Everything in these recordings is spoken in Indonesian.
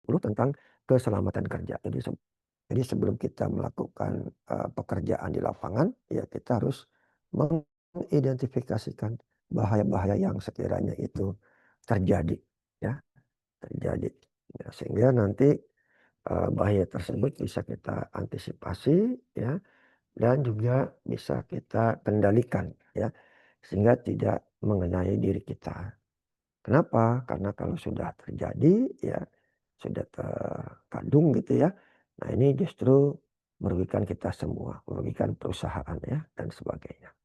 tentang keselamatan kerja. Jadi sebelum kita melakukan, pekerjaan di lapangan, ya kita harus mengidentifikasikan bahaya-bahaya yang sekiranya itu terjadi, ya, terjadi. Ya, sehingga nanti, bahaya tersebut bisa kita antisipasi, ya, dan juga bisa kita kendalikan, ya, sehingga tidak mengenai diri kita. Kenapa? Karena kalau sudah terjadi, ya, sudah terkandung gitu ya. Nah, ini justru merugikan kita semua, merugikan perusahaan ya dan sebagainya.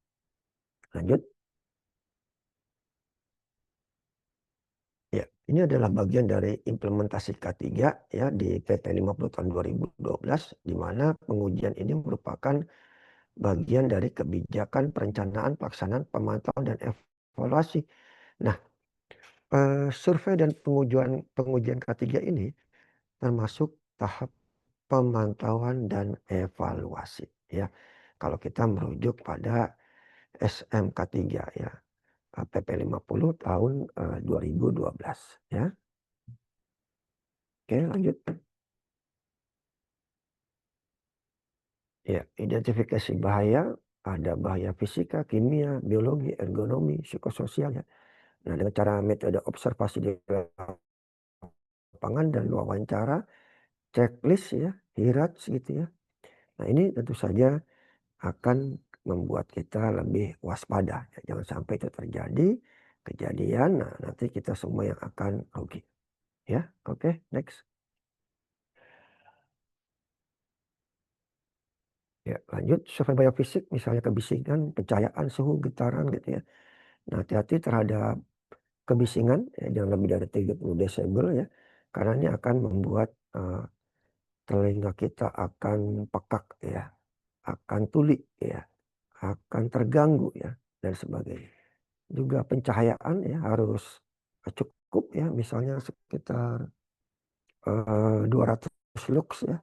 Lanjut. Ya, ini adalah bagian dari implementasi K3 ya di PP 50 tahun 2012 di mana pengujian ini merupakan bagian dari kebijakan perencanaan, pelaksanaan, pemantauan dan evaluasi. Nah, survei dan pengujian K3 ini termasuk tahap pemantauan dan evaluasi ya. Kalau kita merujuk pada SMK3 ya, PP 50 tahun, 2012 ya. Oke, lanjut. Ya, identifikasi bahaya, ada bahaya fisika, kimia, biologi, ergonomi, psikososial ya. Nah, dengan cara metode observasi di lapangan dan wawancara, checklist ya, HIRATS gitu ya. Nah, ini tentu saja akan membuat kita lebih waspada ya. Jangan sampai itu terjadi kejadian, nah nanti kita semua yang akan rugi ya. Oke, next. Ya, lanjut survei biofisik misalnya kebisingan, pencahayaan, suhu, getaran gitu ya. Nah, hati-hati terhadap kebisingan ya, jangan lebih dari 30 desibel ya. Karena ini akan membuat telinga kita akan pekak ya, akan tuli ya, akan terganggu ya dan sebagainya. Juga pencahayaan ya harus cukup ya, misalnya sekitar 200 lux ya,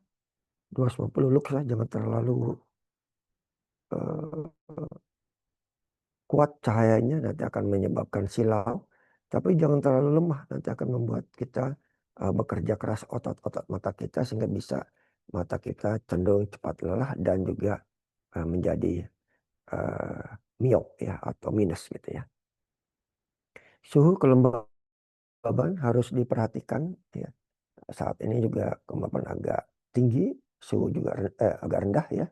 250 lux lah, jangan terlalu eee, kuat cahayanya nanti akan menyebabkan silau, tapi jangan terlalu lemah nanti akan membuat kita, bekerja keras otot-otot mata kita sehingga bisa mata kita cenderung cepat lelah dan juga, menjadi, eee, miope ya atau minus gitu ya. Suhu kelembaban harus diperhatikan ya. Saat ini juga kelembapan agak tinggi, suhu juga agak rendah ya,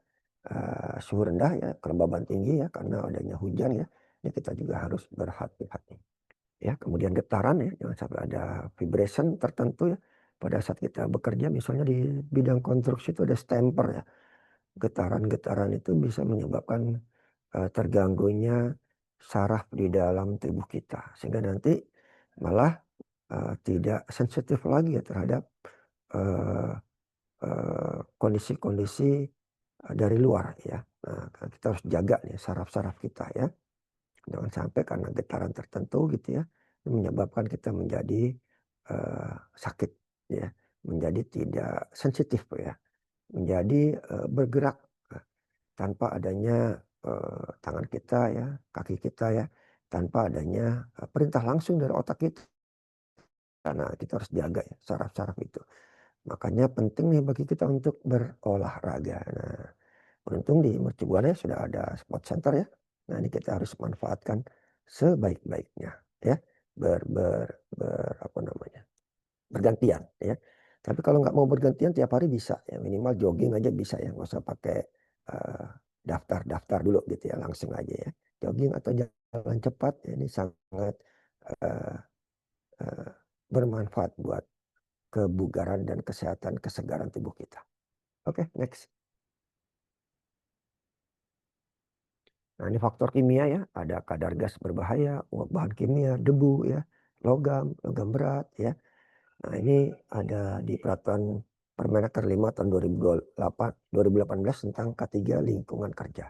suhu rendah ya, kelembaban tinggi ya karena adanya hujan ya. Ini kita juga harus berhati-hati ya. Kemudian getaran ya, jangan sampai ada vibration tertentu ya. Pada saat kita bekerja misalnya di bidang konstruksi itu ada stamper ya. Getaran-getaran itu bisa menyebabkan, terganggunya saraf di dalam tubuh kita. Sehingga nanti malah, tidak sensitif lagi ya terhadap, eee kondisi-kondisi, dari luar ya. Nah, kita harus jaga nih saraf-saraf kita ya. Jangan sampai karena getaran tertentu gitu ya, menyebabkan kita menjadi, sakit ya, menjadi tidak sensitif ya, menjadi, bergerak, tanpa adanya, tangan kita ya, kaki kita ya, tanpa adanya, perintah langsung dari otak kita. Karena kita harus jaga ya saraf-saraf itu. Makanya penting nih bagi kita untuk berolahraga. Nah, beruntung di Mercubuana sudah ada sport center ya. Nah, ini kita harus manfaatkan sebaik-baiknya ya. Apa namanya? Bergantian ya. Tapi kalau nggak mau bergantian tiap hari bisa ya, minimal jogging aja bisa ya, nggak usah pakai eh, daftar-daftar dulu gitu ya, langsung aja ya. Jogging atau jalan cepat ya, ini sangat eh, eh, bermanfaat buat kebugaran dan kesehatan, kesegaran tubuh kita. Oke, next. Nah, ini faktor kimia ya, ada kadar gas berbahaya, bahan kimia, debu ya, logam, logam berat ya. Nah, ini ada di peraturan Permenaker 5 tahun 2018 tentang K3 lingkungan kerja.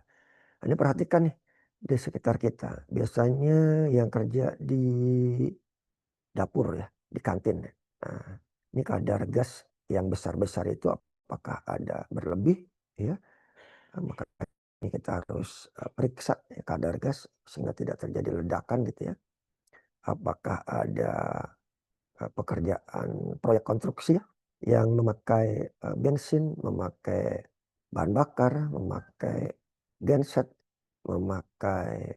Nah, ini perhatikan nih di sekitar kita. Biasanya yang kerja di dapur ya, di kantin. Nah, ini kadar gas yang besar-besar itu apakah ada berlebih ya? Makanya kita harus, periksa ya kadar gas sehingga tidak terjadi ledakan gitu ya. Apakah ada, pekerjaan proyek konstruksi ya? yang memakai bensin, memakai bahan bakar, memakai genset, memakai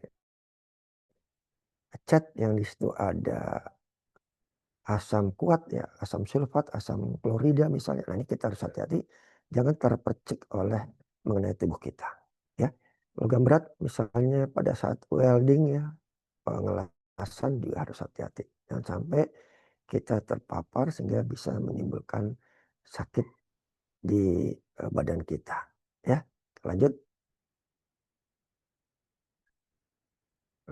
cat yang di situ ada asam kuat ya, asam sulfat, asam klorida misalnya. Nah, ini kita harus hati-hati jangan terpercik oleh mengenai tubuh kita ya. Logam berat misalnya pada saat welding ya, pengelasan juga harus hati-hati. Jangan sampai kita terpapar sehingga bisa menimbulkan sakit di badan kita ya. Lanjut,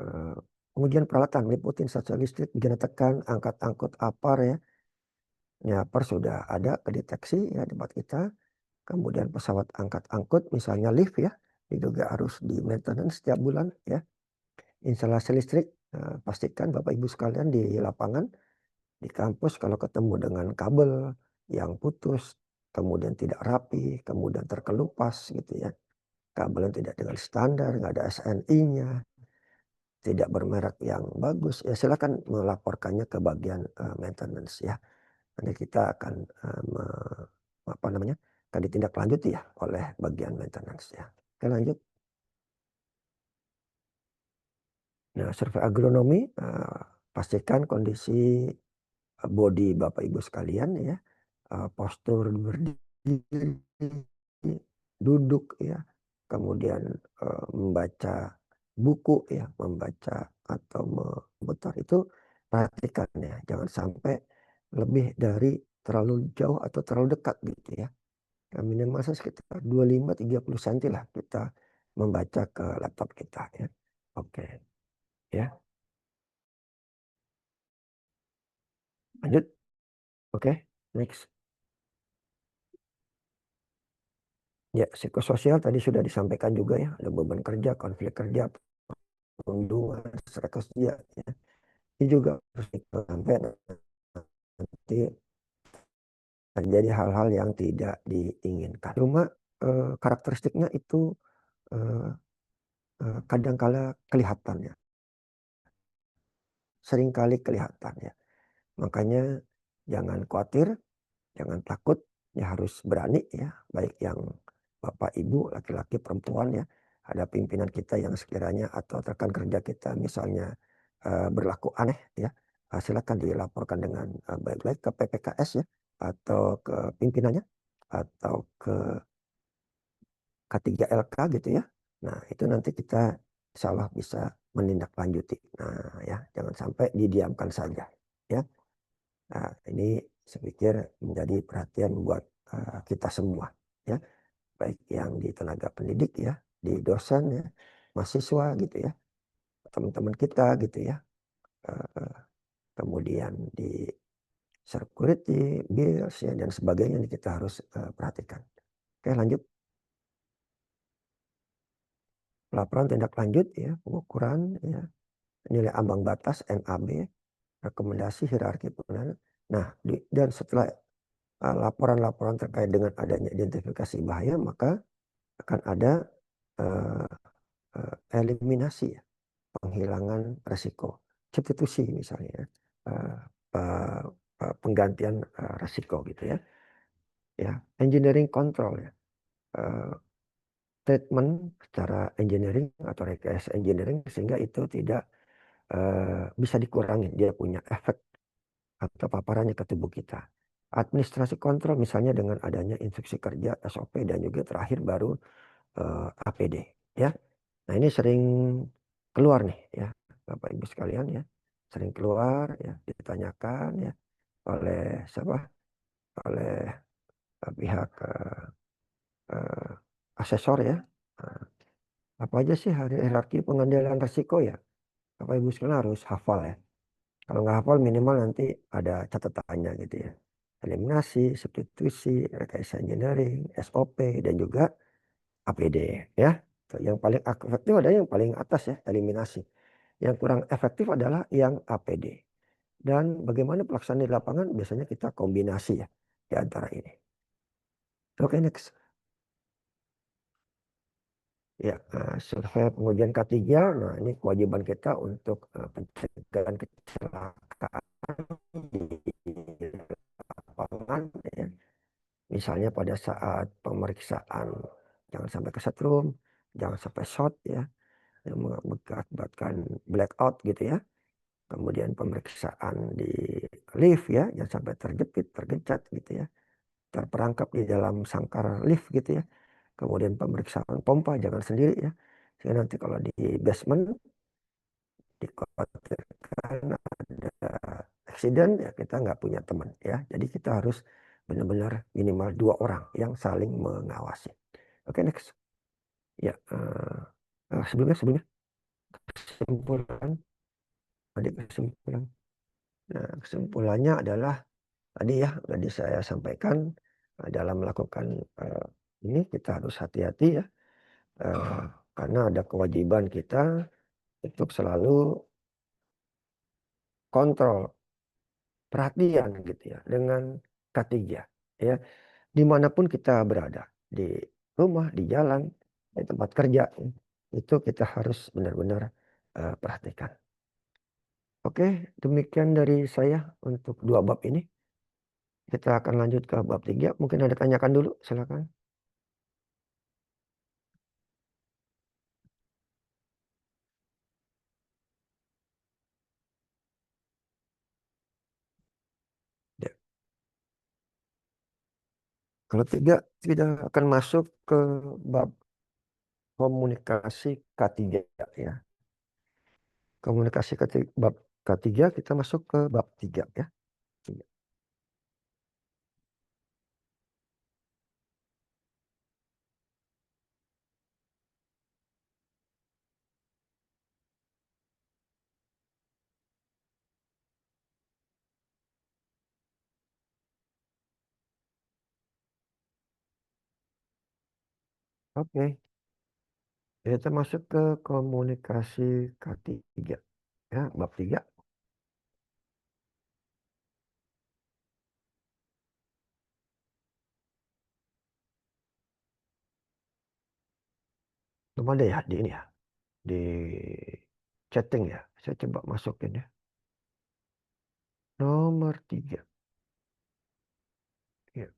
eh, pengujian peralatan meliputi instasi listrik, bejana tekan, angkat angkut apar ya. Ini apar sudah ada kedeteksi ya di tempat kita. Kemudian pesawat angkat angkut misalnya lift ya, itu juga harus di maintenance setiap bulan ya. Instalasi listrik, pastikan Bapak Ibu sekalian di lapangan, di kampus kalau ketemu dengan kabel yang putus, kemudian tidak rapi, kemudian terkelupas gitu ya. Kabel yang tidak dengan standar, nggak ada SNI-nya, tidak bermerek yang bagus, ya silakan melaporkannya ke bagian maintenance ya. Nanti kita akan apa namanya, akan ditindaklanjuti ya oleh bagian maintenance ya. Oke lanjut. Nah, survei agronomi, pastikan kondisi body Bapak Ibu sekalian ya, postur berdiri, duduk ya, kemudian membaca buku ya, membaca atau memutar itu perhatikan ya, jangan sampai lebih dari terlalu jauh atau terlalu dekat gitu ya. Minimal sekitar 25-30 cm lah kita membaca ke laptop kita ya. Oke ya, lanjut. Oke, next. Ya, psikososial tadi sudah disampaikan juga ya, ada beban kerja, konflik kerja, perundungan, stres kerja ya. Ini juga harus sampai nanti terjadi hal-hal yang tidak diinginkan. Cuma karakteristiknya itu eh, kadangkala kelihatan ya, seringkali kelihatan ya. Makanya jangan khawatir, jangan takut, ya harus berani ya, baik yang Bapak Ibu, laki-laki perempuan ya, ada pimpinan kita yang sekiranya atau rekan kerja kita misalnya berlaku aneh ya, silakan dilaporkan dengan baik-baik ke PPKS ya, atau ke pimpinannya, atau ke K3LK gitu ya. Nah itu nanti kita insya Allah bisa menindaklanjuti. Nah ya, jangan sampai didiamkan saja ya. Nah, ini saya pikir menjadi perhatian buat kita semua ya, baik yang di tenaga pendidik ya, di dosen ya, mahasiswa gitu ya, teman-teman kita gitu ya, eh, kemudian di security, bills ya dan sebagainya ini kita harus perhatikan. Oke, lanjut. Laporan tindak lanjut ya, pengukuran ya, nilai ambang batas NAB, rekomendasi hierarki pengenalan. Nah, dan setelah laporan-laporan terkait dengan adanya identifikasi bahaya, maka akan ada uh, eliminasi ya, penghilangan resiko, substitusi misalnya, uh, penggantian resiko gitu ya. Ya, engineering control ya, uh, treatment secara engineering atau rekayasa engineering sehingga itu tidak bisa dikurangi dia punya efek atau paparannya ke tubuh kita. Administrasi kontrol misalnya dengan adanya instruksi kerja, SOP dan juga terakhir baru APD ya. Nah, ini sering keluar nih ya Bapak Ibu sekalian ya. Sering keluar ya, ditanyakan ya oleh siapa? Oleh pihak eh, asesor ya. Nah, apa aja sih hierarki pengendalian risiko ya? Bapak Ibu sekalian harus hafal ya. Kalau nggak hafal minimal nanti ada catatannya gitu ya. Eliminasi, substitusi, rekayasa engineering, SOP, dan juga APD ya. Yang paling efektif adalah yang paling atas ya, eliminasi. Yang kurang efektif adalah yang APD. Dan bagaimana pelaksanaan di lapangan biasanya kita kombinasi ya di antara ini. Oke, next. Ya, survei pengujian K3. Nah, ini kewajiban kita untuk pencegahan kecelakaan di lapangan ya. Misalnya pada saat pemeriksaan, jangan sampai kesetrum, jangan sampai short ya, yang mengakibatkan blackout gitu ya. Kemudian pemeriksaan di lift ya, jangan sampai terjepit, tergencat gitu ya, terperangkap di dalam sangkar lift gitu ya. Kemudian pemeriksaan pompa jangan sendiri ya. Sehingga nanti kalau di basement dikhawatirkan ada accident ya, kita nggak punya teman ya. Jadi kita harus benar-benar minimal 2 orang yang saling mengawasi. Oke, next. Ya, sebelumnya kesimpulan, adik kesimpulan. Nah, kesimpulannya adalah tadi ya, tadi saya sampaikan dalam melakukan ini kita harus hati-hati ya, eh, karena ada kewajiban kita untuk selalu kontrol perhatian gitu ya dengan K3 ya, dimanapun kita berada, di rumah, di jalan, di tempat kerja, itu kita harus benar-benar perhatikan. Oke, demikian dari saya untuk 2 bab ini. Kita akan lanjut ke bab 3. Mungkin ada tanyakan dulu, silakan. Ya. Kalau tidak akan masuk ke bab komunikasi K3 ya. Komunikasi bab K3 kita masuk ke bab 3 ya. Tiga. Oke, kita masuk ke komunikasi K3 ya, bab 3. Belum ada ya di ini ya, di chatting ya. Saya coba masukin ya. Nomor 3. Ya,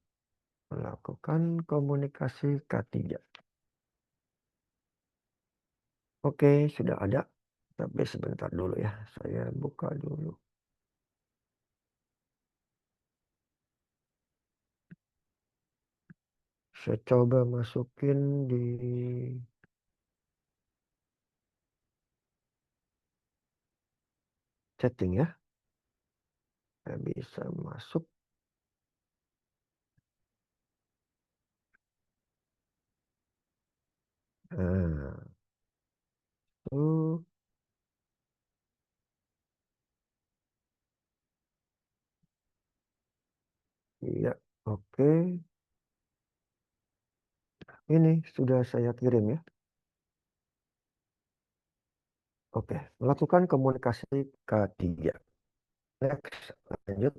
melakukan komunikasi K3. Oke, sudah ada. Tapi sebentar dulu ya. Saya buka dulu. Saya coba masukin di chatting ya. Saya bisa masuk. Nah, tuh. Iya, oke. Ini sudah saya kirim ya. Oke, melakukan komunikasi K3. Next, lanjut.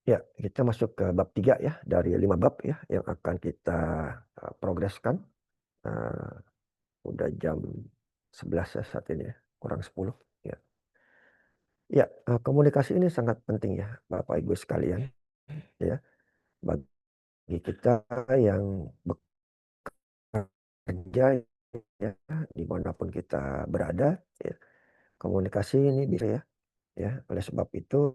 Ya, kita masuk ke bab 3 ya. Dari 5 bab ya yang akan kita progreskan. Uh, udah jam 11 ya saat ini ya. Kurang 10. Ya, ya, komunikasi ini sangat penting ya Bapak Ibu sekalian. Ya, bagi kita yang bekerja ya, dimanapun kita berada ya, komunikasi ini bisa ya, ya. Oleh sebab itu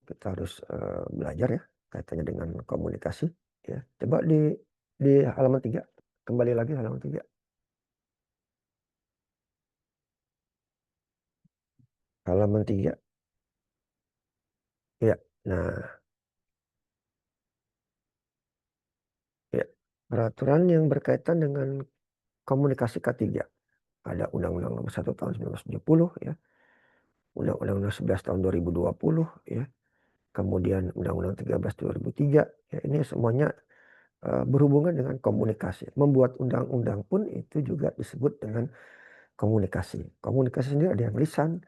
kita harus belajar ya kaitannya dengan komunikasi ya. Coba di halaman 3, kembali lagi halaman 3. Halaman 3 ya. Nah, ya, peraturan yang berkaitan dengan komunikasi K3. Ada Undang-Undang Nomor 1 Tahun 1970 ya, Undang-Undang Nomor 11 Tahun 2020 ya, kemudian Undang-Undang 13 2003 ya, ini semuanya berhubungan dengan komunikasi. Membuat undang-undang pun itu juga disebut dengan komunikasi. Komunikasi sendiri ada yang lisan,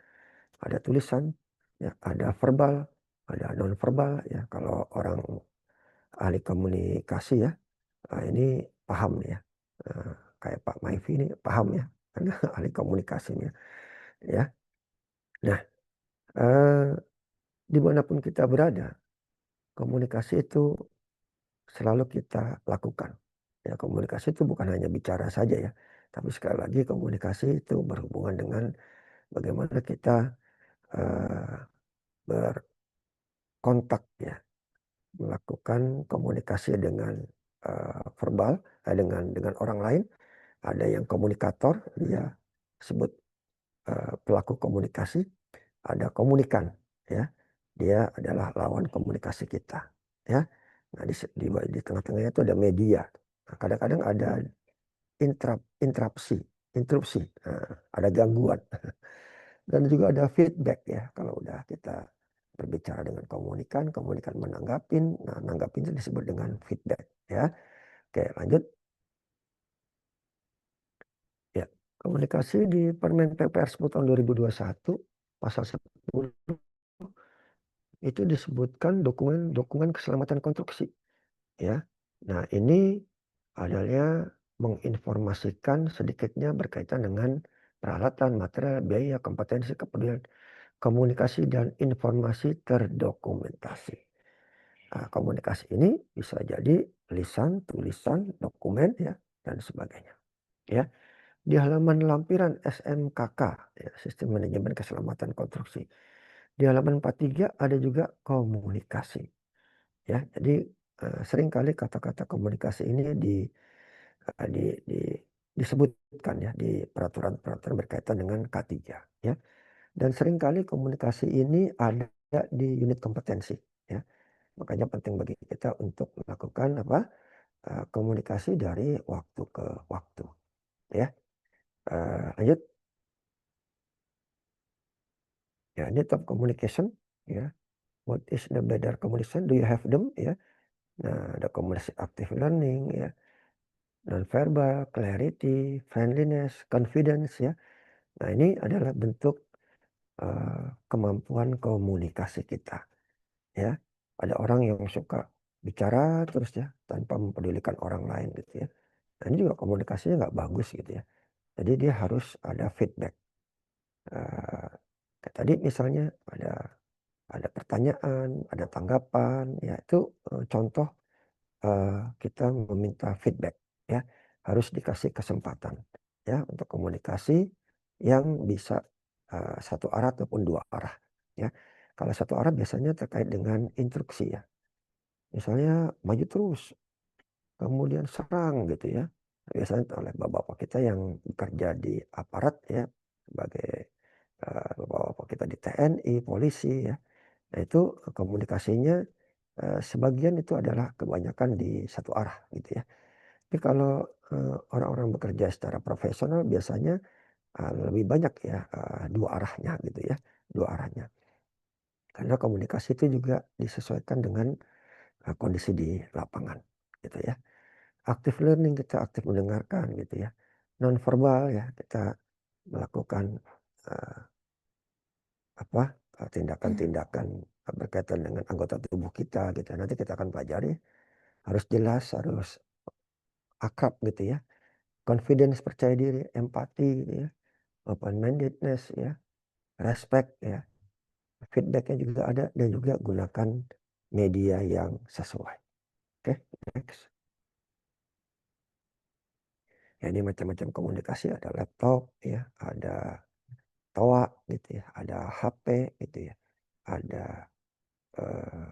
ada tulisan, ya, ada verbal, ada non verbal ya. Kalau orang ahli komunikasi ya, ini paham nih ya. Kayak Pak Maifi ini paham ya, karena ahli komunikasinya ya. Nah, eh, dimanapun kita berada, komunikasi itu selalu kita lakukan. Ya, komunikasi itu bukan hanya bicara saja ya, tapi sekali lagi komunikasi itu berhubungan dengan bagaimana kita eh, berkontak ya, melakukan komunikasi dengan verbal, dengan orang lain. Ada yang komunikator, dia sebut pelaku komunikasi. Ada komunikan, ya, dia adalah lawan komunikasi kita, ya. Nah, di tengah-tengahnya itu ada media. Nah, kadang-kadang ada interupsi, interupsi, ada gangguan. Dan juga ada feedback ya, kalau udah kita berbicara dengan komunikan, komunikan menanggapin, nah nanggapin itu disebut dengan feedback ya. Oke, lanjut. Ya, komunikasi di Permen PPR 10 tahun 2021 pasal 10 itu disebutkan dokumen keselamatan konstruksi ya. Nah, ini adalah menginformasikan sedikitnya berkaitan dengan peralatan, material, biaya, kompetensi, kepedulian, komunikasi dan informasi terdokumentasi. Nah, komunikasi ini bisa jadi lisan, tulisan, dokumen ya dan sebagainya. Ya, di halaman lampiran SMKK, ya, Sistem Manajemen Keselamatan Konstruksi. Di halaman 43 ada juga komunikasi. Ya, jadi seringkali kata-kata komunikasi ini disebutkan ya di peraturan-peraturan berkaitan dengan K3 ya. Dan seringkali komunikasi ini ada di unit kompetensi ya. Makanya penting bagi kita untuk melakukan komunikasi dari waktu ke waktu ya. Lanjut ya, ini top communication ya. What is the better communication? Do you have them ya? Nah, ada komunikasi active learning ya, non-verbal, clarity, friendliness, confidence ya. Nah, ini adalah bentuk kemampuan komunikasi kita ya. Ada orang yang suka bicara terus ya tanpa mempedulikan orang lain gitu ya. Nah, ini juga komunikasinya nggak bagus gitu ya. Jadi dia harus ada feedback. Kayak tadi misalnya ada pertanyaan, ada tanggapan, ya itu contoh kita meminta feedback ya. Harus dikasih kesempatan ya untuk komunikasi yang bisa satu arah ataupun dua arah ya. Kalau satu arah biasanya terkait dengan instruksi ya. Misalnya maju terus, kemudian serang gitu ya. Biasanya oleh bapak-bapak kita yang bekerja di aparat ya, sebagai bapak-bapak kita di TNI, polisi ya. Nah, itu komunikasinya sebagian itu adalah kebanyakan di satu arah gitu ya. Tapi kalau orang-orang bekerja secara profesional biasanya lebih banyak ya dua arahnya gitu ya, dua arahnya. Karena komunikasi itu juga disesuaikan dengan kondisi di lapangan gitu ya. Active learning kita aktif mendengarkan gitu ya. Non verbal ya kita melakukan eh, tindakan-tindakan berkaitan dengan anggota tubuh kita gitu. Nanti kita akan pelajari, harus jelas, harus akrab gitu ya. Confidence, percaya diri, empati gitu ya. Open mindedness ya, respect ya. Feedbacknya juga ada dan juga gunakan media yang sesuai. Oke, next. Ya, ini macam-macam komunikasi, ada laptop ya, ada toa gitu ya, ada HP gitu ya, ada eh,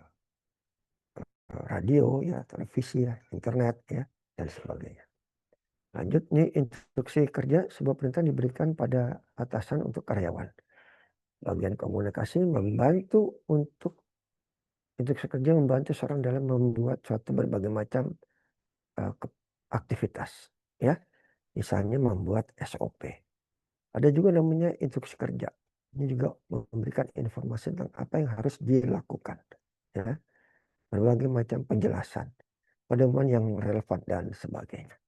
radio ya, televisi ya, internet ya, dan sebagainya. Lanjut nih, instruksi kerja sebuah perintah diberikan pada atasan untuk karyawan. Bagian komunikasi membantu untuk instruksi kerja membantu seorang dalam membuat suatu berbagai macam eh, ke- aktivitas ya. Misalnya membuat SOP. Ada juga namanya instruksi kerja. Ini juga memberikan informasi tentang apa yang harus dilakukan ya. Berbagai macam penjelasan, pedoman yang relevan dan sebagainya.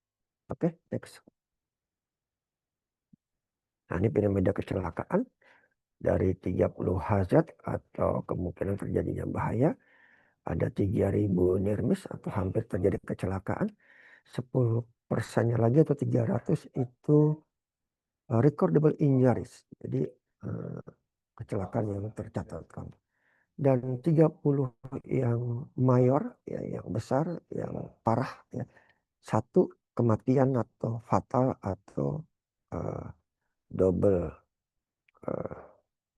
Oke, next. Nah, ini piramida kecelakaan dari 30 hazard atau kemungkinan terjadinya bahaya. Ada 3.000 near miss atau hampir terjadi kecelakaan. 10%-nya lagi atau 300 itu recordable injuries. Jadi kecelakaan yang tercatatkan. Dan 30 yang mayor, ya, yang besar, yang parah, ya. Satu kematian atau fatal atau uh, double uh,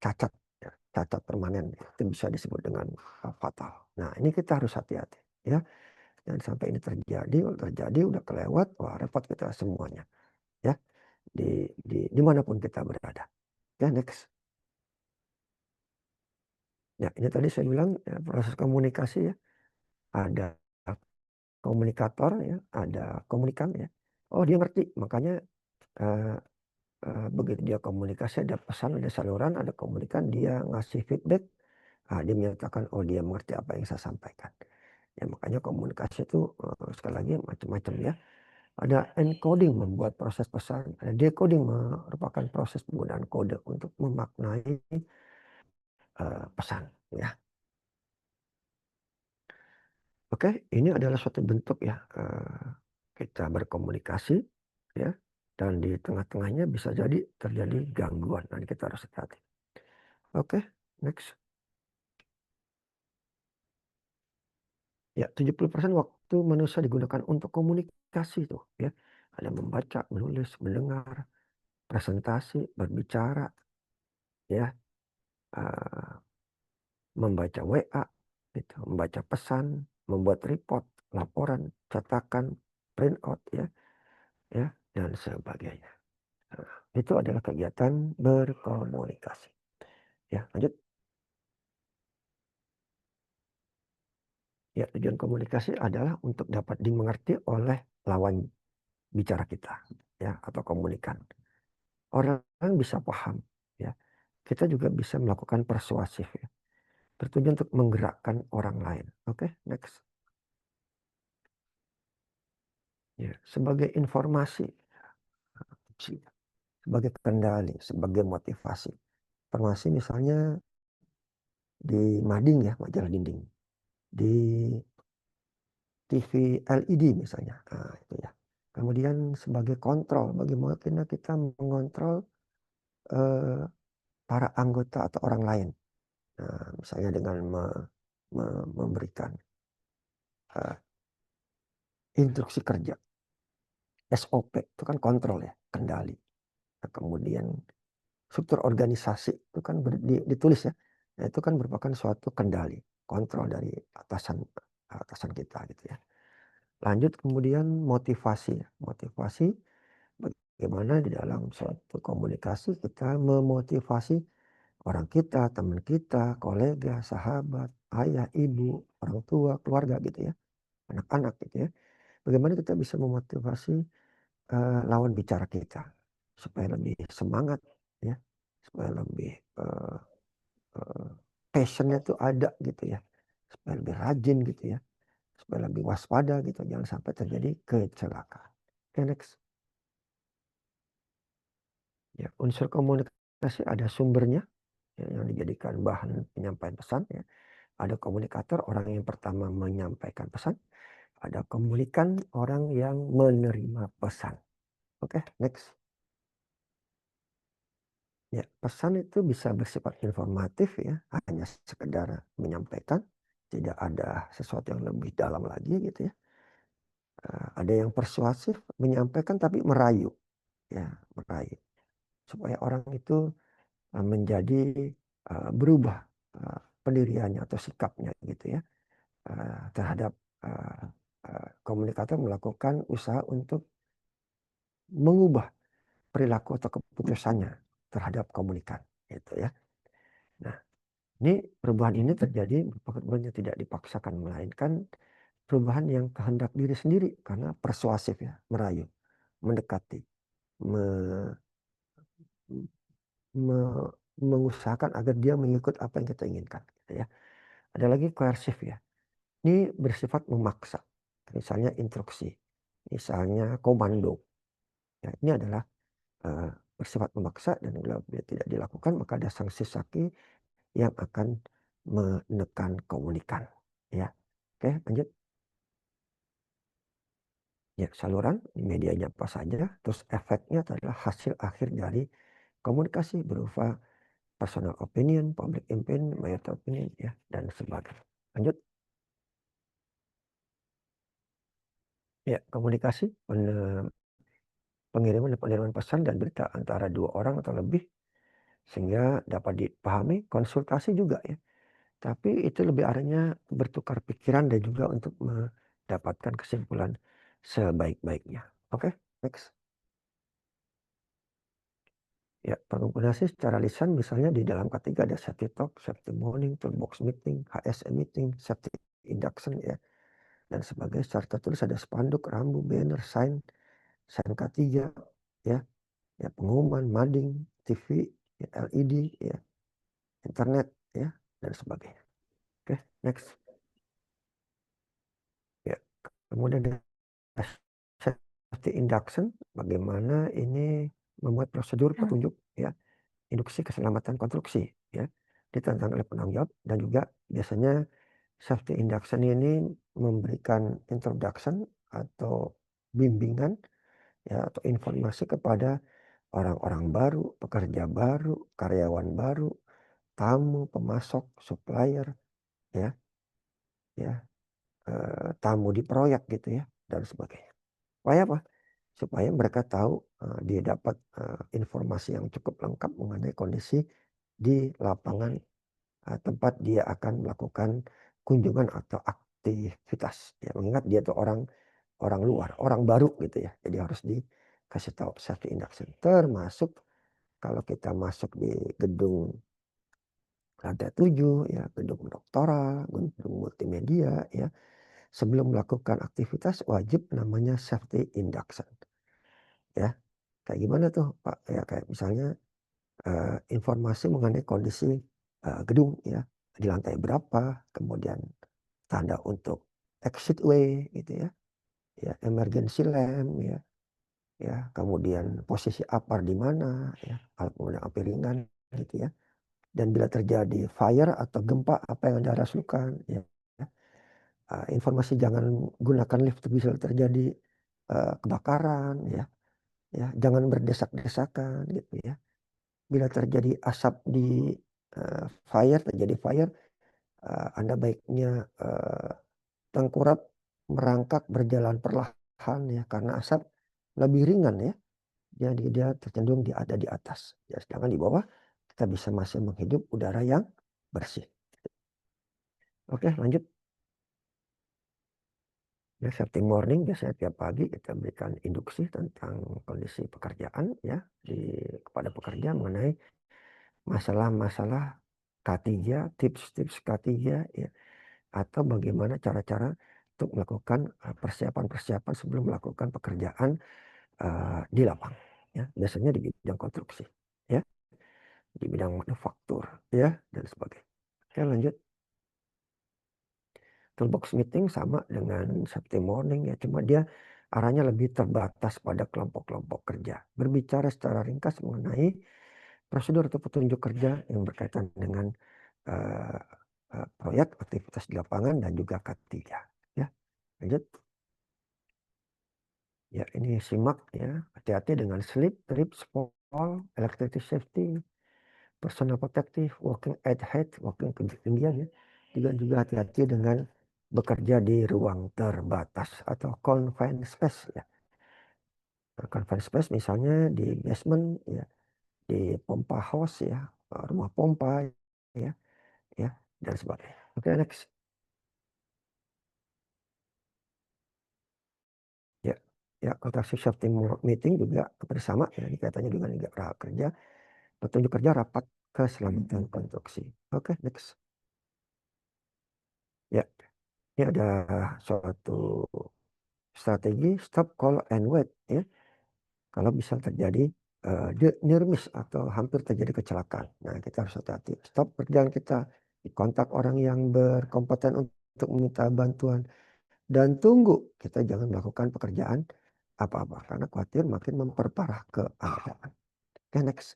cacat, ya, cacat permanen, itu bisa disebut dengan fatal. Nah, ini kita harus hati-hati, ya. Jangan sampai ini terjadi. Kalau terjadi udah kelewat, wah repot kita semuanya, ya. Dimanapun kita berada. Ya, next. Ya, ini tadi saya bilang ya, proses komunikasi, ya. Ada komunikator, ya, ada komunikan, ya. Oh, dia ngerti, makanya uh, begitu dia komunikasi ada pesan, ada saluran, ada komunikan, dia ngasih feedback, dia menyatakan oh dia mengerti apa yang saya sampaikan. Ya, makanya komunikasi itu sekali lagi macam-macam, ya. Ada encoding membuat proses pesan, ada decoding merupakan proses penggunaan kode untuk memaknai pesan, ya. Oke, ini adalah suatu bentuk, ya, kita berkomunikasi, ya, dan di tengah-tengahnya bisa jadi terjadi gangguan. Nah, kita harus hati-hati. Oke, next. Ya, 70% waktu manusia digunakan untuk komunikasi tuh, ya. Ada membaca, menulis, mendengar, presentasi, berbicara, ya, membaca WA, gitu, membaca pesan, membuat report, laporan, cetakan, print out, ya, ya, dan sebagainya. Nah, itu adalah kegiatan berkomunikasi. Ya, lanjut. Ya, tujuan komunikasi adalah untuk dapat dimengerti oleh lawan bicara kita, ya, atau komunikan. Orang bisa paham, ya. Kita juga bisa melakukan persuasif, ya. Bertujuan untuk menggerakkan orang lain. Oke, next. Ya, sebagai informasi, sebagai kendali, sebagai motivasi. Informasi misalnya di mading, ya, majalah dinding. Di TV LED misalnya. Nah, itu, ya. Kemudian sebagai kontrol, bagaimana kita mengontrol para anggota atau orang lain. Nah, misalnya dengan memberikan uh, instruksi kerja, SOP itu kan kontrol, ya, kendali. Nah, kemudian struktur organisasi itu kan ditulis, ya. Nah, itu kan merupakan suatu kendali, kontrol dari atasan atasan kita, gitu, ya. Lanjut kemudian motivasi, ya. Motivasi bagaimana di dalam suatu komunikasi kita memotivasi orang kita, teman kita, kolega, sahabat, ayah, ibu, orang tua, keluarga, gitu, ya. Anak-anak, gitu, ya. Bagaimana kita bisa memotivasi lawan bicara kita supaya lebih semangat, ya, supaya lebih passionnya tuh ada, gitu, ya, supaya lebih rajin, gitu, ya, supaya lebih waspada, gitu, jangan sampai terjadi kecelakaan. Okay, next. Ya, unsur komunikasi ada sumbernya, ya, yang dijadikan bahan penyampaian pesan, ya. Ada komunikator, orang yang pertama menyampaikan pesan. Ada komunikan, orang yang menerima pesan. Oke, next. Ya, pesan itu bisa bersifat informatif, ya, hanya sekedar menyampaikan, tidak ada sesuatu yang lebih dalam lagi, gitu, ya. Ada yang persuasif, menyampaikan tapi merayu, ya, merayu supaya orang itu menjadi berubah pendiriannya atau sikapnya, gitu, ya, terhadap komunikator melakukan usaha untuk mengubah perilaku atau keputusannya terhadap komunikan, gitu, ya. Nah, ini perubahan ini terjadi perubahan yang tidak dipaksakan, melainkan perubahan yang kehendak diri sendiri karena persuasif, ya, merayu, mendekati, me, me, mengusahakan agar dia mengikut apa yang kita inginkan, gitu, ya. Ada lagi koersif, ya. Ini bersifat memaksa, misalnya instruksi, misalnya komando. Ya, ini adalah bersifat memaksa dan bila tidak dilakukan maka ada sanksi saki yang akan menekan komunikan, ya. Oke, lanjut. Ya, saluran medianya apa saja, terus efeknya adalah hasil akhir dari komunikasi berupa personal opinion, public opinion, majority opinion, ya, dan sebagainya. Lanjut. Ya, komunikasi, pengiriman dan penerimaan pesan dan berita antara dua orang atau lebih sehingga dapat dipahami. Konsultasi juga ya, tapi itu lebih arahnya bertukar pikiran dan juga untuk mendapatkan kesimpulan sebaik-baiknya. Oke, next. Ya, komunikasi secara lisan misalnya di dalam K3 ada safety talk, safety morning, toolbox meeting, HSM meeting, safety induction ya, dan sebagainya. Secara tertulis ada spanduk, rambu, banner, sign K3 ya, ya pengumuman, mading, TV, ya, LED, ya, internet ya, dan sebagainya. Oke, next. Ya, kemudian ada safety induction, bagaimana ini membuat prosedur petunjuk ya, induksi keselamatan konstruksi ya, ditentang oleh penanggung jawab. Dan juga biasanya safety induction ini memberikan introduction atau bimbingan ya, atau informasi kepada orang-orang baru, pekerja baru, karyawan baru, tamu, pemasok, supplier ya, ya, tamu di proyek gitu ya, dan sebagainya. Supaya apa? Supaya mereka tahu, dia dapat informasi yang cukup lengkap mengenai kondisi di lapangan tempat dia akan melakukan kunjungan atau aktivitas. Ya, mengingat dia tuh orang luar, orang baru gitu ya. Jadi harus dikasih tahu safety induction. Termasuk kalau kita masuk di gedung lantai 7 ya, gedung doktoral, gedung multimedia ya, sebelum melakukan aktivitas wajib namanya safety induction. Ya, kayak gimana tuh Pak? Ya kayak misalnya informasi mengenai kondisi gedung ya, di lantai berapa, kemudian tanda untuk exit way gitu ya, ya emergency lamp ya, ya kemudian posisi apar di mana ya, kemudian api ringan gitu ya, dan bila terjadi fire atau gempa apa yang Anda harus lakukan ya. Informasi jangan gunakan lift bisa terjadi kebakaran ya, ya jangan berdesak-desakan gitu ya. Bila terjadi asap di terjadi fire, Anda baiknya tengkurap, merangkak, berjalan perlahan ya, karena asap lebih ringan ya. Jadi dia tercenderung ada di atas. Ya, sedangkan di bawah kita bisa masih menghidup udara yang bersih. Oke, lanjut. Ya, safety morning biasanya tiap pagi kita berikan induksi tentang kondisi pekerjaan ya, kepada pekerja mengenai masalah-masalah K3, tips-tips K3 ya, atau bagaimana cara-cara untuk melakukan persiapan-persiapan sebelum melakukan pekerjaan di lapangan ya, biasanya di bidang konstruksi ya, di bidang manufaktur ya, dan sebagainya. Oke, lanjut. Toolbox meeting sama dengan safety morning ya, cuma dia arahnya lebih terbatas pada kelompok-kelompok kerja. Berbicara secara ringkas mengenai prosedur atau petunjuk kerja yang berkaitan dengan uh, proyek, aktivitas di lapangan, dan juga K3 ya. Lanjut. Ya, ini simak ya. Hati-hati dengan slip, trips, fall, electricity safety, personal protective, walking at height, walking ketinggian ya. Juga hati-hati dengan bekerja di ruang terbatas atau confined space ya. Confined space misalnya di basement ya, di pompa house ya, rumah pompa ya, ya, dan sebagainya. Oke, next. Ya, ya, kontraksi safety meeting juga bersama ya, ini kaitannya dengan kerja, petunjuk kerja, rapat keselamatan konstruksi. Oke, next. Ya, ini ada suatu strategi stop, call, and wait ya. Kalau bisa terjadi near miss atau hampir terjadi kecelakaan. Nah, kita harus hati-hati. Stop pekerjaan kita, kontak orang yang berkompeten untuk meminta bantuan, dan tunggu. Kita jangan melakukan pekerjaan apa-apa karena khawatir makin memperparah keadaan. Oke, next.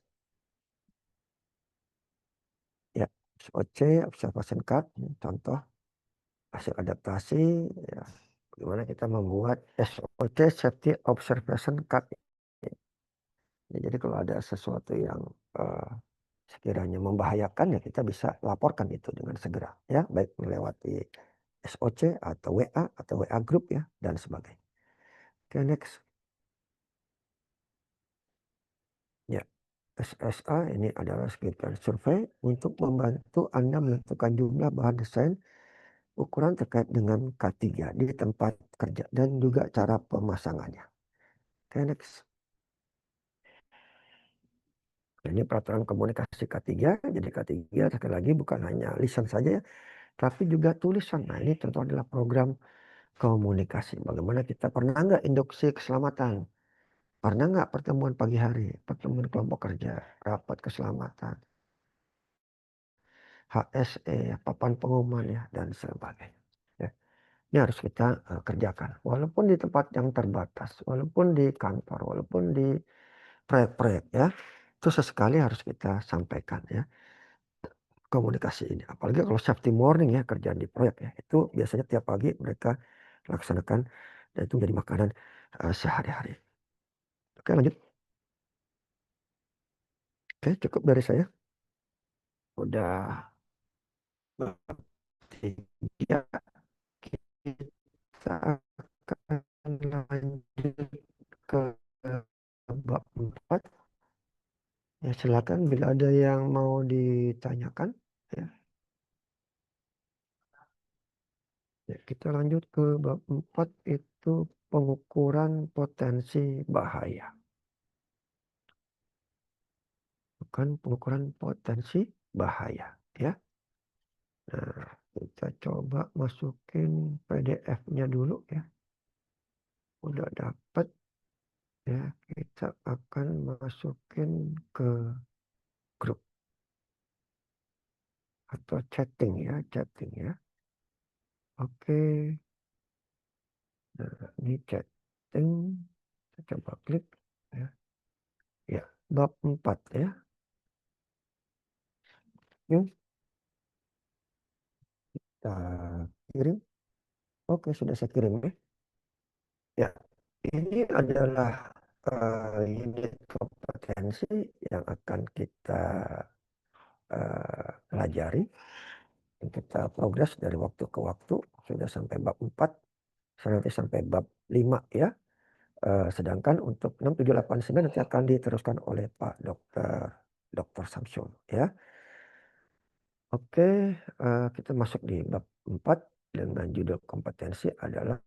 Ya, SOC, observation card, contoh hasil adaptasi ya. Bagaimana kita membuat SOC, safety observation card. Ya, jadi kalau ada sesuatu yang sekiranya membahayakan ya kita bisa laporkan itu dengan segera ya, baik melewati SOC atau WA atau WA grup ya dan sebagainya. Oke, next. Ya, SSA ini adalah sertifikat survei untuk membantu Anda menentukan jumlah bahan desain ukuran terkait dengan K3 di tempat kerja dan juga cara pemasangannya. Oke, next. Nah, ini peraturan komunikasi K3. Jadi K3 sekali lagi bukan hanya lisan saja ya, tapi juga tulisan. Nah, ini tentu adalah program komunikasi. Bagaimana kita pernah nggak induksi keselamatan? Pernah nggak pertemuan pagi hari, pertemuan kelompok kerja, rapat keselamatan, HSE, papan pengumuman ya, dan sebagainya. Ya, ini harus kita kerjakan. Walaupun di tempat yang terbatas, walaupun di kantor, walaupun di proyek-proyek ya, itu sesekali harus kita sampaikan ya komunikasi ini. Apalagi kalau safety morning ya kerjaan di proyek ya, itu biasanya tiap pagi mereka laksanakan dan itu menjadi makanan sehari-hari. Oke, lanjut. Oke, cukup dari saya. Udah tiga, kita akan lanjut ke bab 4. Ya, silakan bila ada yang mau ditanyakan. Ya, ya, kita lanjut ke bab 4 itu pengukuran potensi bahaya. Bukan pengukuran potensi bahaya. Ya. Nah, kita coba masukin PDF-nya dulu ya. Udah dapat ya, kita akan masukin ke grup atau chatting ya, chatting ya. Oke, nah ini chatting, kita coba klik ya. Ya, bab 4 ya. Yuk, kita kirim. Oke, sudah saya kirim ya. Ya, ini adalah unit kompetensi yang akan kita pelajari. Kita progres dari waktu ke waktu. Sudah sampai bab 4. Saya nanti sampai bab 5 ya. Sedangkan untuk 6, 7, 8, 9 nanti akan diteruskan oleh Pak Dr. Samsul ya. Oke, kita masuk di bab 4 dengan judul kompetensi adalah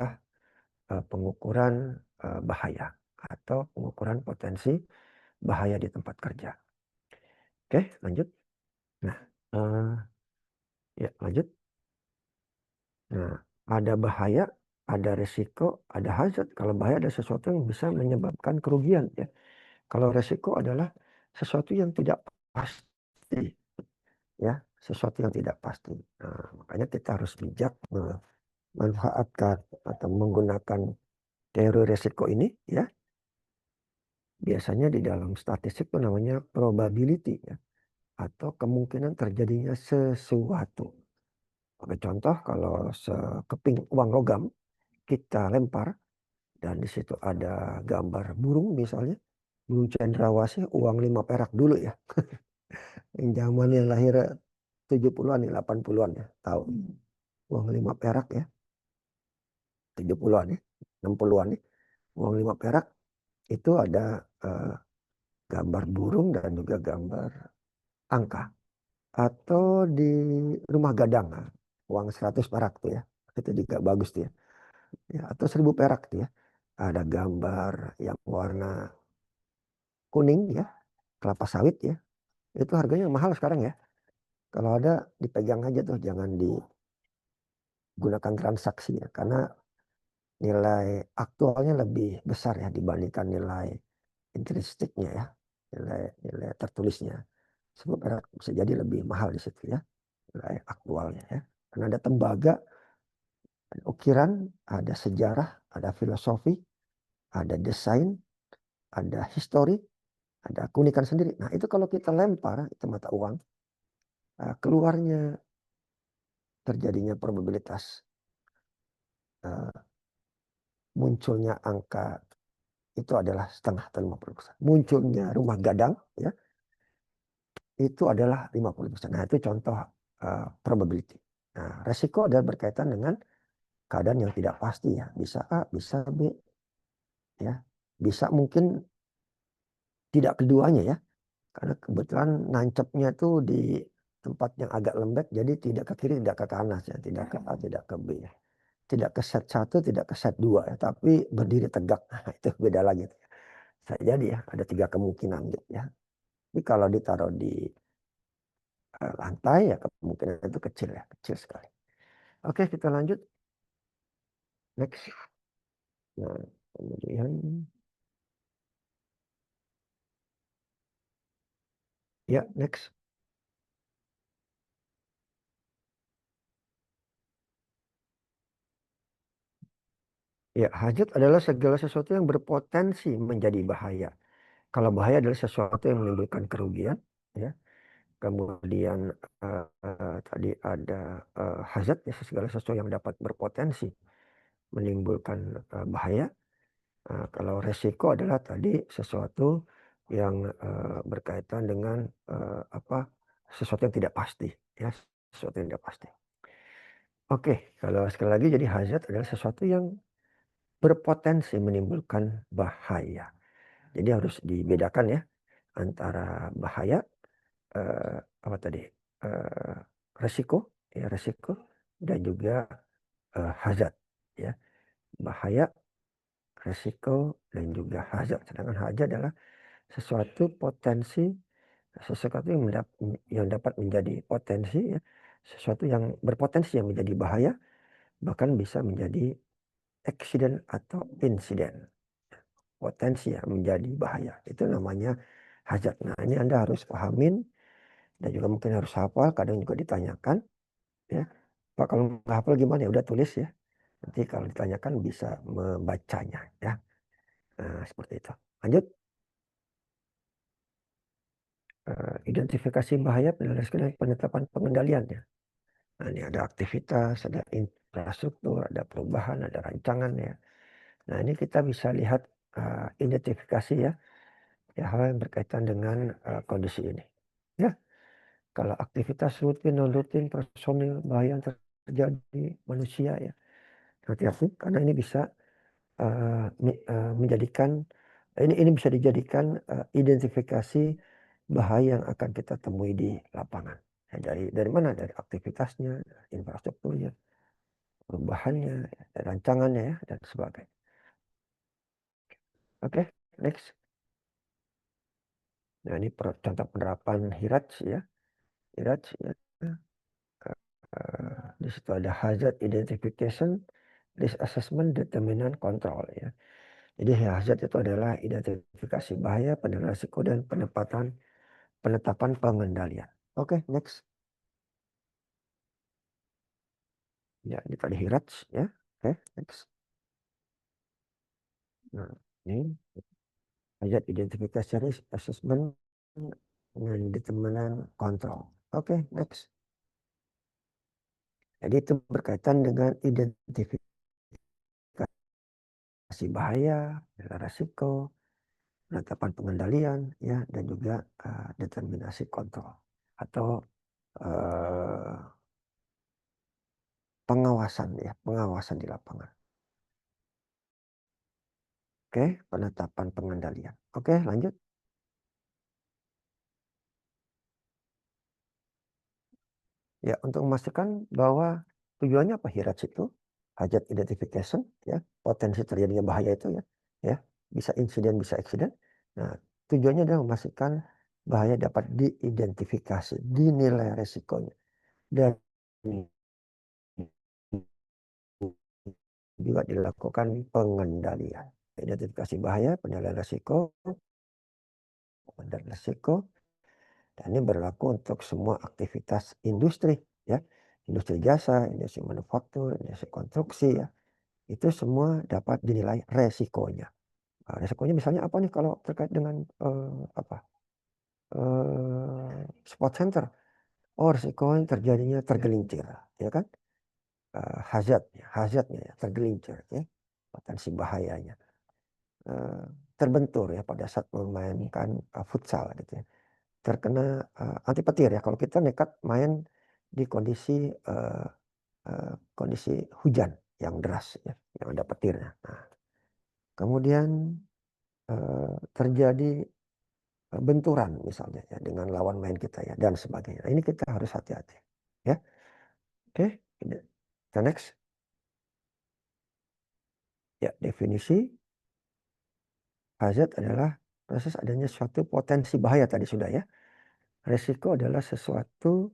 pengukuran bahaya atau pengukuran potensi bahaya di tempat kerja. Oke, lanjut. Nah, ya lanjut. Nah, ada bahaya, ada resiko, ada hazard. Kalau bahaya ada sesuatu yang bisa menyebabkan kerugian ya. Kalau resiko adalah sesuatu yang tidak pasti ya, sesuatu yang tidak pasti. Nah, makanya kita harus bijak memanfaatkan atau menggunakan teori resiko ini ya. Biasanya di dalam statistik itu namanya probability ya, atau kemungkinan terjadinya sesuatu. Oke, contoh kalau sekeping uang logam kita lempar dan di situ ada gambar burung misalnya, burung cendrawasih uang 5 perak dulu ya. Yang zamannya lahir 70-an ya, 80-an ya, tahu. Uang 5 perak ya, 70-an ya, 60-an ya. Uang 5 perak itu ada gambar burung dan juga gambar angka. Atau di rumah gadang, uang 100 perak tuh ya. Itu juga bagus tuh ya. Ya, atau 1000 perak tuh ya. Ada gambar yang warna kuning ya, kelapa sawit ya. Itu harganya mahal sekarang ya. Kalau ada dipegang aja tuh, jangan digunakan transaksi ya. Karena nilai aktualnya lebih besar ya dibandingkan nilai intrinstiknya ya. Nilai tertulisnya. Sebab perak bisa jadi lebih mahal di situ ya. Nilai aktualnya ya. Karena ada tembaga, ada ukiran, ada sejarah, ada filosofi, ada desain, ada histori, ada keunikan sendiri. Nah itu kalau kita lempar itu mata uang, keluarnya terjadinya probabilitas munculnya angka itu adalah setengah atau 50%. Munculnya rumah gadang ya itu adalah 50%. Nah, itu contoh probability. Nah, resiko adalah berkaitan dengan keadaan yang tidak pasti ya. Bisa A, bisa B, ya. Bisa mungkin tidak keduanya ya. Karena kebetulan nancapnya tuh di tempat yang agak lembek, jadi tidak ke kiri, tidak ke kanan ya. Tidak ke A, tidak ke B ya. Tidak ke set 1, tidak ke set 2 ya. Tapi berdiri tegak. Nah, itu beda lagi. Saya jadi ya, ada 3 kemungkinan gitu ya. Tapi kalau ditaruh di lantai ya kemungkinan itu kecil ya, kecil sekali. Oke, kita lanjut. Next. Nah, kemudian ya next. Ya, hajat adalah segala sesuatu yang berpotensi menjadi bahaya. Kalau bahaya adalah sesuatu yang menimbulkan kerugian, ya. Kemudian tadi ada hazard ya, segala sesuatu yang dapat berpotensi menimbulkan bahaya. Kalau resiko adalah tadi sesuatu yang berkaitan dengan apa, sesuatu yang tidak pasti, ya, sesuatu yang tidak pasti. Oke, kalau sekali lagi jadi hazard adalah sesuatu yang berpotensi menimbulkan bahaya. Jadi harus dibedakan ya antara bahaya, apa tadi, resiko, ya resiko dan juga hazard, ya. Bahaya, resiko dan juga hazard. Sedangkan hazard adalah sesuatu potensi, sesuatu yang dapat menjadi potensi ya, sesuatu yang berpotensi yang menjadi bahaya, bahkan bisa menjadi accident atau insiden. Potensi ya menjadi bahaya. Itu namanya hazard. Nah, ini Anda harus pahamin dan juga mungkin harus hafal, kadang juga ditanyakan ya. Pak kalau nggak hafal gimana ya udah tulis ya. Nanti kalau ditanyakan bisa membacanya ya. Nah, seperti itu. Lanjut. Identifikasi bahaya berdasarkan dari penetapan pengendaliannya. Nah, ini ada aktivitas, ada infrastruktur, ada perubahan, ada rancangan ya. Nah, ini kita bisa lihat identifikasi ya, ya hal yang berkaitan dengan kondisi ini. Ya, kalau aktivitas rutin, non rutin, personil, bahaya yang terjadi manusia ya. Hati-hati karena ini bisa menjadikan ini bisa dijadikan identifikasi bahaya yang akan kita temui di lapangan. Ya, dari mana? Dari aktivitasnya, infrastrukturnya, perubahannya, rancangannya ya dan sebagainya. Oke, next. Nah, ini contoh penerapan HIRATS ya. HIRATS ya. Di situ ada hazard identification, risk assessment, determinant control ya. Jadi hazard itu adalah identifikasi bahaya, penilaian risiko dan penetapan pengendalian. Oke, next. Ya, ini tadi HIRATS ya. Oke, next. Nah, ini hazard identification, risk assessment dan determinant control. Oke, next. Jadi itu berkaitan dengan identifikasi bahaya, penilaian risiko, penetapan pengendalian ya dan juga determinasi kontrol atau uh, pengawasan ya, pengawasan di lapangan. Oke, penetapan pengendalian. Oke, lanjut. Ya, untuk memastikan bahwa tujuannya apa HIRATS itu, hazard identification ya, potensi terjadinya bahaya itu ya. Ya, bisa insiden, bisa accident. Nah, tujuannya adalah memastikan bahaya dapat diidentifikasi, dinilai resikonya dan juga dilakukan pengendalian. Identifikasi bahaya, penilaian risiko, pengendalian risiko, dan ini berlaku untuk semua aktivitas industri, ya, industri jasa, industri manufaktur, industri konstruksi, ya, itu semua dapat dinilai resikonya. Nah, resikonya misalnya apa nih kalau terkait dengan apa spot center? Oh, risiko terjadinya tergelincir, ya kan? Hazardnya ya, tergelincir, ya, potensi bahayanya. Terbentur ya pada saat memainkan futsal gitu ya. terkena anti petir ya. Kalau kita nekat main di kondisi hujan yang deras ya, yang ada petirnya. Nah, kemudian terjadi benturan misalnya ya dengan lawan main kita ya dan sebagainya. Nah, ini kita harus hati-hati ya. Oke, kita next. Ya, definisi hazard adalah proses adanya suatu potensi bahaya tadi sudah ya. Resiko adalah sesuatu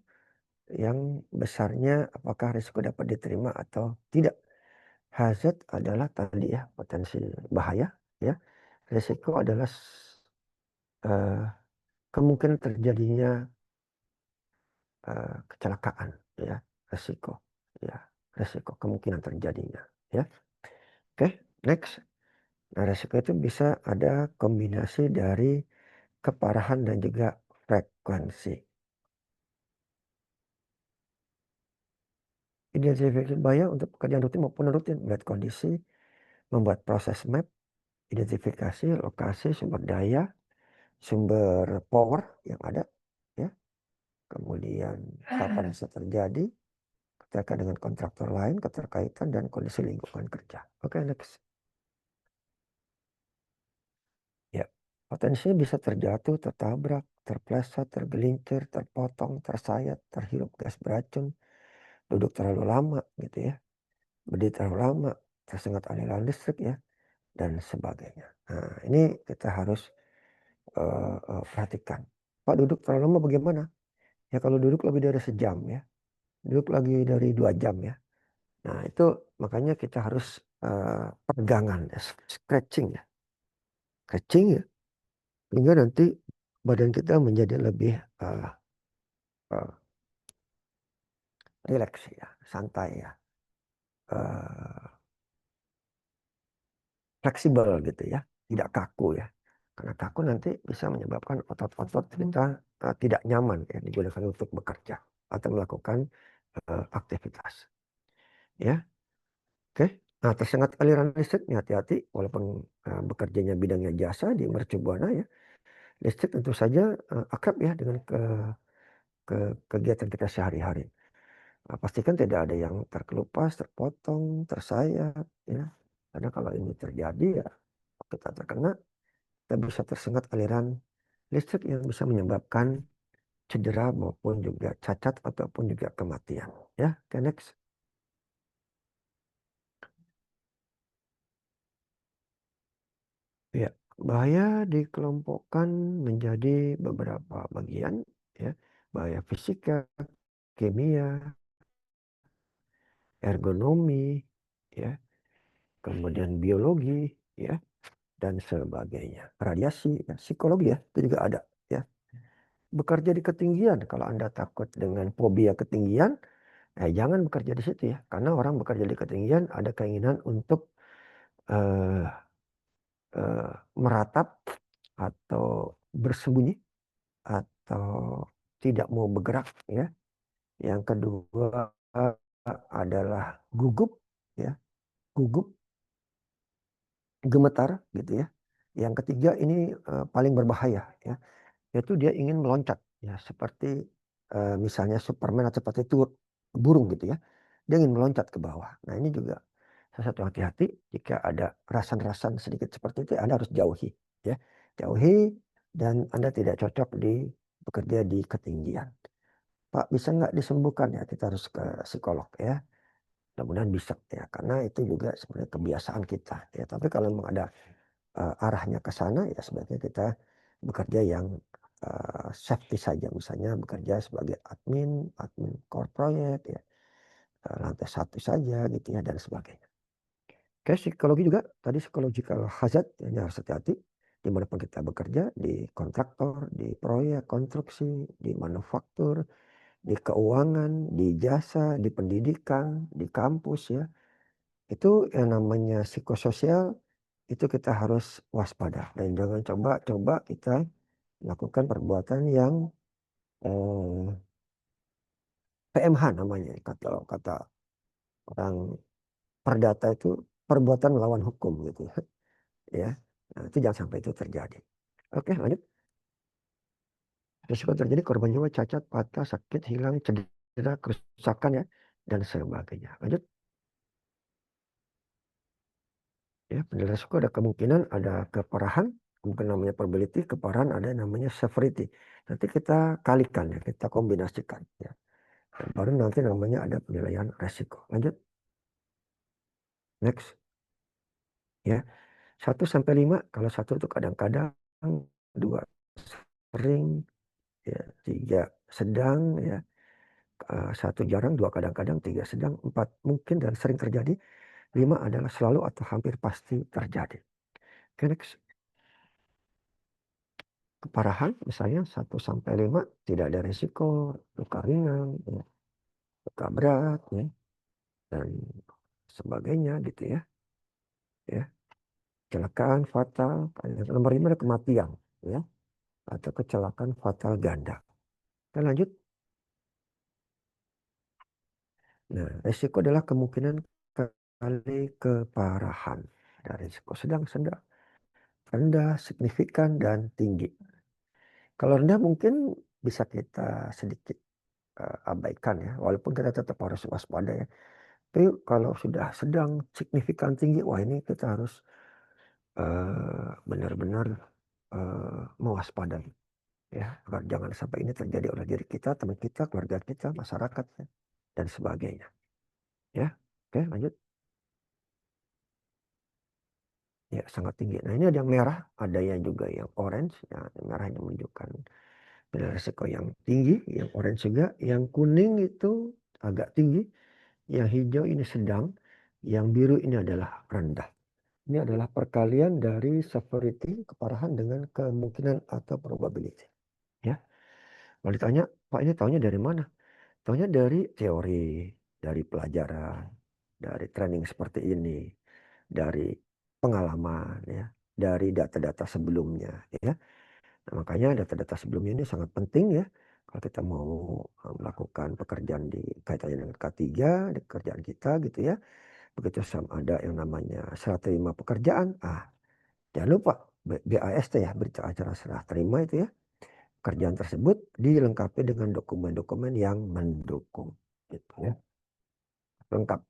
yang besarnya apakah risiko dapat diterima atau tidak. Hazard adalah tadi ya potensi bahaya ya. Risiko adalah eh, kemungkinan terjadinya kecelakaan ya, resiko ya, resiko kemungkinan terjadinya ya. Oke, next. Nah, resiko itu bisa ada kombinasi dari keparahan dan juga frekuensi. Identifikasi bahaya untuk pekerjaan rutin maupun rutin, melihat kondisi, membuat proses map, identifikasi lokasi sumber daya, sumber power yang ada ya. Kemudian kapan bisa terjadi, terkait dengan kontraktor lain, keterkaitan dan kondisi lingkungan kerja. Oke, next. Ya, potensinya bisa terjatuh, tertabrak, terpleset, tergelincir, terpotong, tersayat, terhirup gas beracun, duduk terlalu lama gitu ya, berdiri terlalu lama, tersengat aliran listrik ya, dan sebagainya. Nah, ini kita harus perhatikan. Pak, duduk terlalu lama bagaimana? Ya kalau duduk lebih dari sejam ya, duduk lagi dari 2 jam ya. Nah itu makanya kita harus pegangan, ya, stretching ya, stretching ya, sehingga nanti badan kita menjadi lebih uh, rileks ya, santai ya, uh, fleksibel gitu ya, tidak kaku ya. Karena kaku nanti bisa menyebabkan otot-otot kita tidak nyaman ya digunakan untuk bekerja atau melakukan aktivitas. Ya, oke. Nah, tersengat aliran listrik nih hati-hati walaupun bekerjanya bidangnya jasa di mercubuana ya. Listrik tentu saja akrab ya dengan kegiatan kita sehari-hari. Nah, pastikan tidak ada yang terkelupas, terpotong, tersayat ya. Karena kalau ini terjadi ya kita terkena, kita bisa tersengat aliran listrik yang bisa menyebabkan cedera maupun juga cacat ataupun juga kematian. Ya, oke, next. Ya, bahaya dikelompokkan menjadi beberapa bagian ya. Bahaya fisika, kimia, ergonomi ya, kemudian biologi ya dan sebagainya. Radiasi, ya, psikologi ya, itu juga ada ya. Bekerja di ketinggian, kalau Anda takut dengan fobia ketinggian, jangan bekerja di situ ya. Karena orang bekerja di ketinggian ada keinginan untuk eh, meratap atau bersembunyi atau tidak mau bergerak ya. Yang kedua adalah gugup ya, gugup, gemetar gitu ya. Yang ketiga ini paling berbahaya ya, yaitu dia ingin meloncat ya seperti misalnya Superman atau seperti itu burung gitu ya. Dia ingin meloncat ke bawah. Nah, ini juga salah satu hati-hati jika ada rasan-rasan sedikit seperti itu Anda harus jauhi ya. Jauhi dan Anda tidak cocok di bekerja di ketinggian. Pak, bisa nggak disembuhkan ya? Kita harus ke psikolog ya. Mudah-mudahan bisa ya, karena itu juga sebenarnya kebiasaan kita ya. Tapi kalau memang ada arahnya ke sana ya sebaiknya kita bekerja yang safety saja. Misalnya bekerja sebagai admin core project ya, lantai 1 saja gitu ya dan sebagainya. Oke, psikologi juga tadi psychological hazard ini harus hati-hati dimanapun kita bekerja, di kontraktor, di proyek konstruksi, di manufaktur, di keuangan, di jasa, di pendidikan, di kampus ya. Itu yang namanya psikososial itu kita harus waspada dan jangan coba-coba kita lakukan perbuatan yang eh, PMH namanya kalau kata orang perdata itu perbuatan melawan hukum gitu ya. Nah, itu jangan sampai itu terjadi. Oke, lanjut. Risiko terjadi korban jiwa, cacat, patah, sakit, hilang, cedera, kerusakan ya, dan sebagainya. Lanjut. Ya, penilaian risiko ada kemungkinan, ada keparahan, mungkin namanya probability, keparahan ada namanya severity. Nanti kita kalikan ya, kita kombinasikan ya. Dan baru nanti namanya ada penilaian risiko. Lanjut. Next. Ya. 1 sampai 5, kalau 1 itu kadang-kadang, 2 sering, ya, 3 sedang, ya, 1 jarang, 2 kadang-kadang, 3 sedang, 4 mungkin dan sering terjadi, 5 adalah selalu atau hampir pasti terjadi. Oke, next. Keparahan misalnya 1 sampai 5 tidak ada risiko luka ringan, ya, luka berat, ya, dan sebagainya gitu ya. Ya, kecelakaan fatal, nomor 5 ada kematian, ya, atau kecelakaan fatal ganda. Kita lanjut. Nah, risiko adalah kemungkinan kali keparahan. Ada risiko sedang, rendah, signifikan, dan tinggi. Kalau rendah mungkin bisa kita sedikit abaikan ya, walaupun kita tetap harus waspada ya. Tapi kalau sudah sedang, signifikan, tinggi, wah ini kita harus benar-benar mewaspadai ya, agar jangan sampai ini terjadi oleh diri kita, teman kita, keluarga kita, masyarakat ya, dan sebagainya. Ya, oke lanjut. Ya, sangat tinggi. Nah, ini ada yang merah, ada yang juga yang orange. Ya, yang merah yang menunjukkan risiko yang tinggi, yang orange juga, yang kuning itu agak tinggi, yang hijau ini sedang, yang biru ini adalah rendah. Ini adalah perkalian dari severity, keparahan dengan kemungkinan atau probability. Ya, kalau ditanya, Pak ini taunya dari mana? Taunya dari teori, dari pelajaran, dari training seperti ini, dari pengalaman, ya, dari data-data sebelumnya, ya. Nah, makanya data-data sebelumnya ini sangat penting ya. Kalau kita mau melakukan pekerjaan di kaitannya dengan K3, di pekerjaan kita gitu ya. Begitu ada yang namanya serah terima pekerjaan. Jangan lupa BAST ya, berita acara serah terima itu ya. Pekerjaan tersebut dilengkapi dengan dokumen-dokumen yang mendukung gitu ya. Lengkap,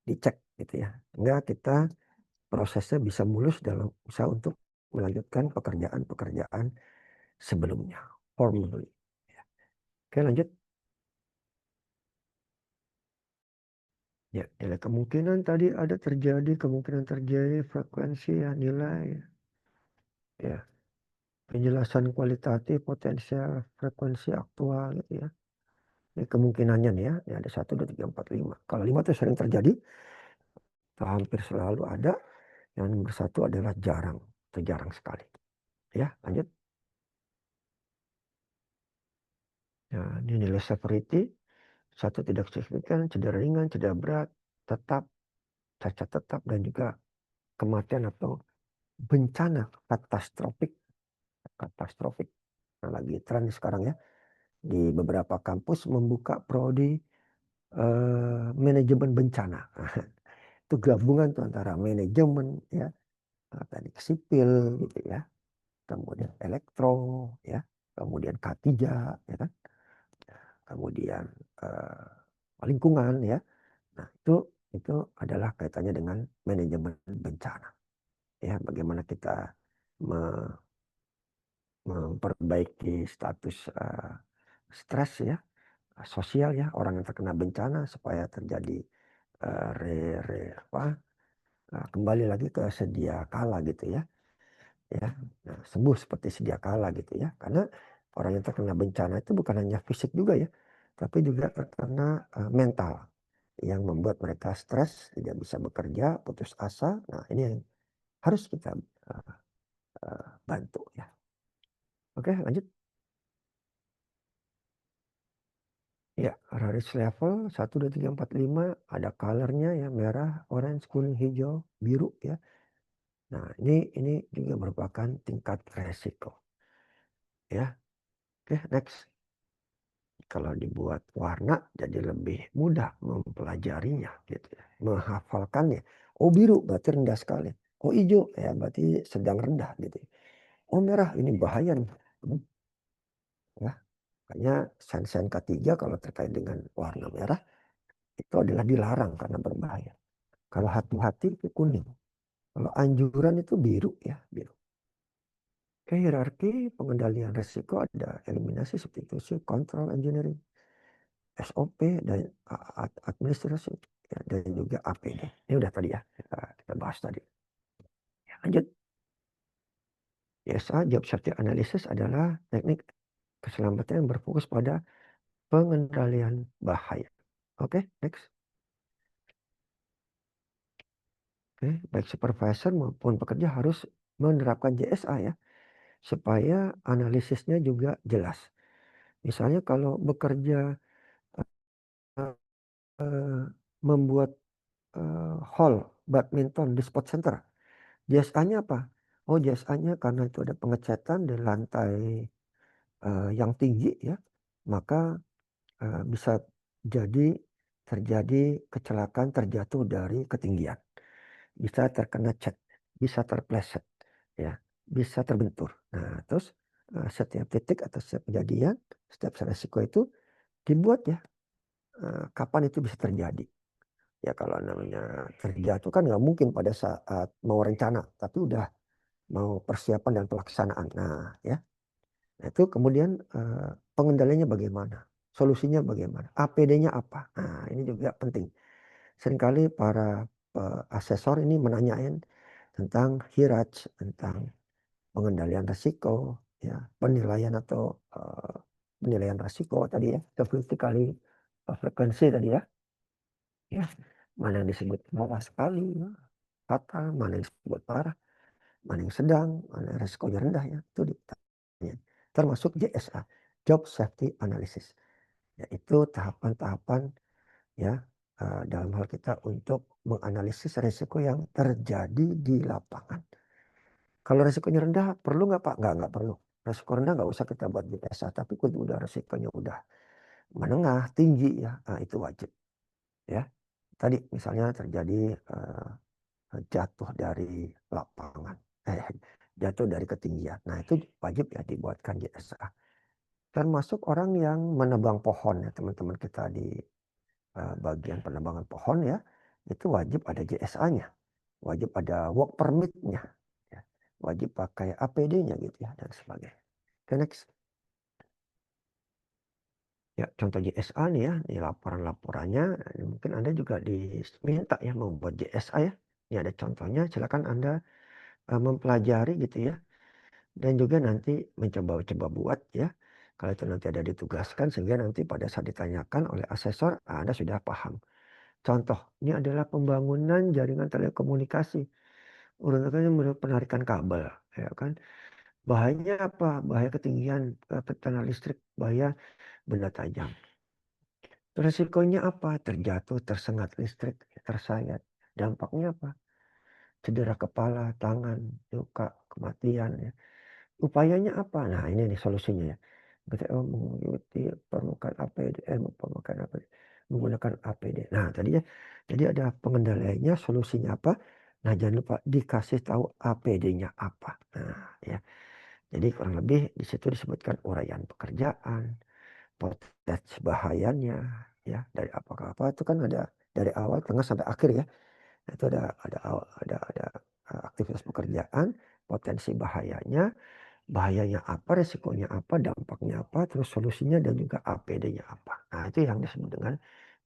dicek gitu ya. Sehingga kita prosesnya bisa mulus dalam usaha untuk melanjutkan pekerjaan-pekerjaan sebelumnya. Formally. Oke lanjut. Ya, nilai kemungkinan tadi ada terjadi, kemungkinan terjadi, frekuensi ya, nilai ya. Penjelasan kualitatif, potensial, frekuensi aktual gitu ya. Ini kemungkinannya nih ya, ini ada 1, 2, 3, 4, 5. Kalau 5 itu sering terjadi, hampir selalu ada. Yang nomor 1 adalah jarang, atau jarang sekali. Ya, lanjut. Ya, ini nilai severity. 1 tidak signifikan, cedera ringan, cedera berat, tetap, cacat tetap, dan juga kematian atau bencana katastrofik. Katastrofik. Nah, lagi tren sekarang ya. Di beberapa kampus membuka prodi manajemen bencana. Itu gabungan tuh antara manajemen ya, teknik sipil gitu ya, kemudian elektro ya, kemudian K3 ya kan, kemudian eh, lingkungan ya. Nah, itu adalah kaitannya dengan manajemen bencana. Ya, bagaimana kita memperbaiki status stres ya, sosial ya, orang yang terkena bencana supaya terjadi kembali lagi ke sedia kala gitu ya. Ya, nah, sembuh seperti sedia kala gitu ya. Karena orang yang terkena bencana itu bukan hanya fisik juga ya, tapi juga terkena mental yang membuat mereka stres, tidak bisa bekerja, putus asa. Nah, ini yang harus kita bantu ya. Oke, lanjut. Ya, risk level 1, 2, 3, 4, 5 ada colornya ya, merah, orange, kuning, hijau, biru ya. Nah, ini juga merupakan tingkat resiko. Ya, oke, next. Kalau dibuat warna jadi lebih mudah mempelajarinya gitu ya, menghafalkannya. Oh biru berarti rendah sekali. Oh hijau ya berarti sedang rendah gitu. Oh merah ini bahaya nih. ya. Makanya sen-sen ketiga kalau terkait dengan warna merah itu adalah dilarang karena berbahaya. Kalau hati-hati itu kuning. Kalau anjuran itu biru ya, biru. Hierarki pengendalian risiko ada eliminasi, substitusi, control engineering, SOP dan administrasi ya, dan juga APD. Ini udah tadi ya kita bahas tadi. Ya, lanjut. JSA, Job Safety Analysis adalah teknik keselamatan yang berfokus pada pengendalian bahaya. Oke, next. Oke, baik supervisor maupun pekerja harus menerapkan JSA ya, supaya analisisnya juga jelas. Misalnya kalau bekerja eh, membuat hall badminton di sport center, JSA-nya apa? Oh, JSA-nya karena itu ada pengecatan di lantai yang tinggi ya, maka bisa jadi terjadi kecelakaan terjatuh dari ketinggian. Bisa terkena cat, bisa terpleset, ya, bisa terbentur. Nah, terus setiap titik atau setiap kejadian, setiap resiko itu dibuat ya, kapan itu bisa terjadi. Ya kalau namanya terjatuh kan nggak mungkin pada saat mau rencana, tapi udah mau persiapan dan pelaksanaan. Nah, ya. Nah, itu kemudian pengendaliannya bagaimana? Solusinya bagaimana? APD-nya apa? Nah, ini juga penting. Seringkali para asesor ini menanyain tentang HIRAJ, tentang pengendalian risiko, ya, penilaian atau penilaian risiko tadi ya, severity kali frekuensi tadi ya. Ya, mana yang disebut parah sekali, ya, fatal, mana yang disebut parah, mana yang sedang, mana risikonya rendah ya, itu ditanya. Termasuk JSA, Job Safety Analysis, yaitu tahapan-tahapan ya dalam hal kita untuk menganalisis risiko yang terjadi di lapangan. Kalau risikonya rendah, perlu nggak Pak? Nggak perlu. Risiko rendah nggak usah kita buat JSA, tapi kalau udah risikonya udah menengah, tinggi ya, nah, itu wajib ya. Tadi misalnya terjadi jatuh dari lapangan, jatuh dari ketinggian. Nah itu wajib ya dibuatkan JSA. Termasuk orang yang menebang pohon ya teman-teman kita di bagian penebangan pohon ya, itu wajib ada JSA-nya, wajib ada work permit-nya, ya. Wajib pakai APD-nya gitu ya dan sebagainya. Oke, next. Ya contoh JSA nih ya, ini laporan-laporannya, mungkin Anda juga diminta ya membuat JSA ya. Ini ada contohnya, silakan Anda mempelajari gitu ya. Dan juga nanti mencoba-coba buat ya. Kalau itu nanti ada ditugaskan sehingga nanti pada saat ditanyakan oleh asesor, Anda sudah paham. Contoh, ini adalah pembangunan jaringan telekomunikasi. Urutannya menurut penarikan kabel, ya kan. Bahayanya apa? Bahaya ketinggian tiang listrik, bahaya benda tajam. Resikonya apa? Terjatuh, tersengat listrik, tersayat. Dampaknya apa? Cedera kepala, tangan, luka, kematian. Ya. Upayanya apa? Nah ini nih solusinya ya. BTO mengikuti permukaan APD, menggunakan APD. Nah tadinya, jadi ada pengendaliannya, solusinya apa? Nah jangan lupa dikasih tahu APD-nya apa. Nah ya, jadi kurang lebih di situ disebutkan uraian pekerjaan, potensi bahayanya, ya dari apa itu kan ada dari awal, tengah sampai akhir ya. Nah, itu ada aktivitas pekerjaan, potensi bahayanya, bahayanya apa, resikonya apa, dampaknya apa, terus solusinya dan juga APD-nya apa. Nah, itu yang disebut dengan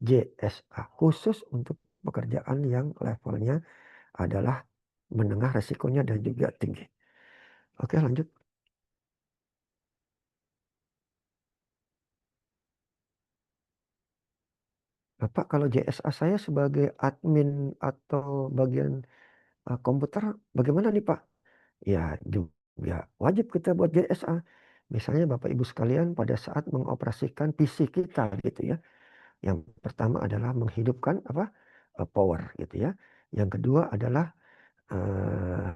JSA, khusus untuk pekerjaan yang levelnya adalah menengah resikonya dan juga tinggi. Oke, lanjut. Bapak, kalau JSA saya sebagai admin atau bagian komputer, bagaimana nih Pak? Ya juga wajib kita buat JSA. Misalnya Bapak Ibu sekalian pada saat mengoperasikan PC kita gitu ya. Yang pertama adalah menghidupkan apa? Power gitu ya. Yang kedua adalah eh,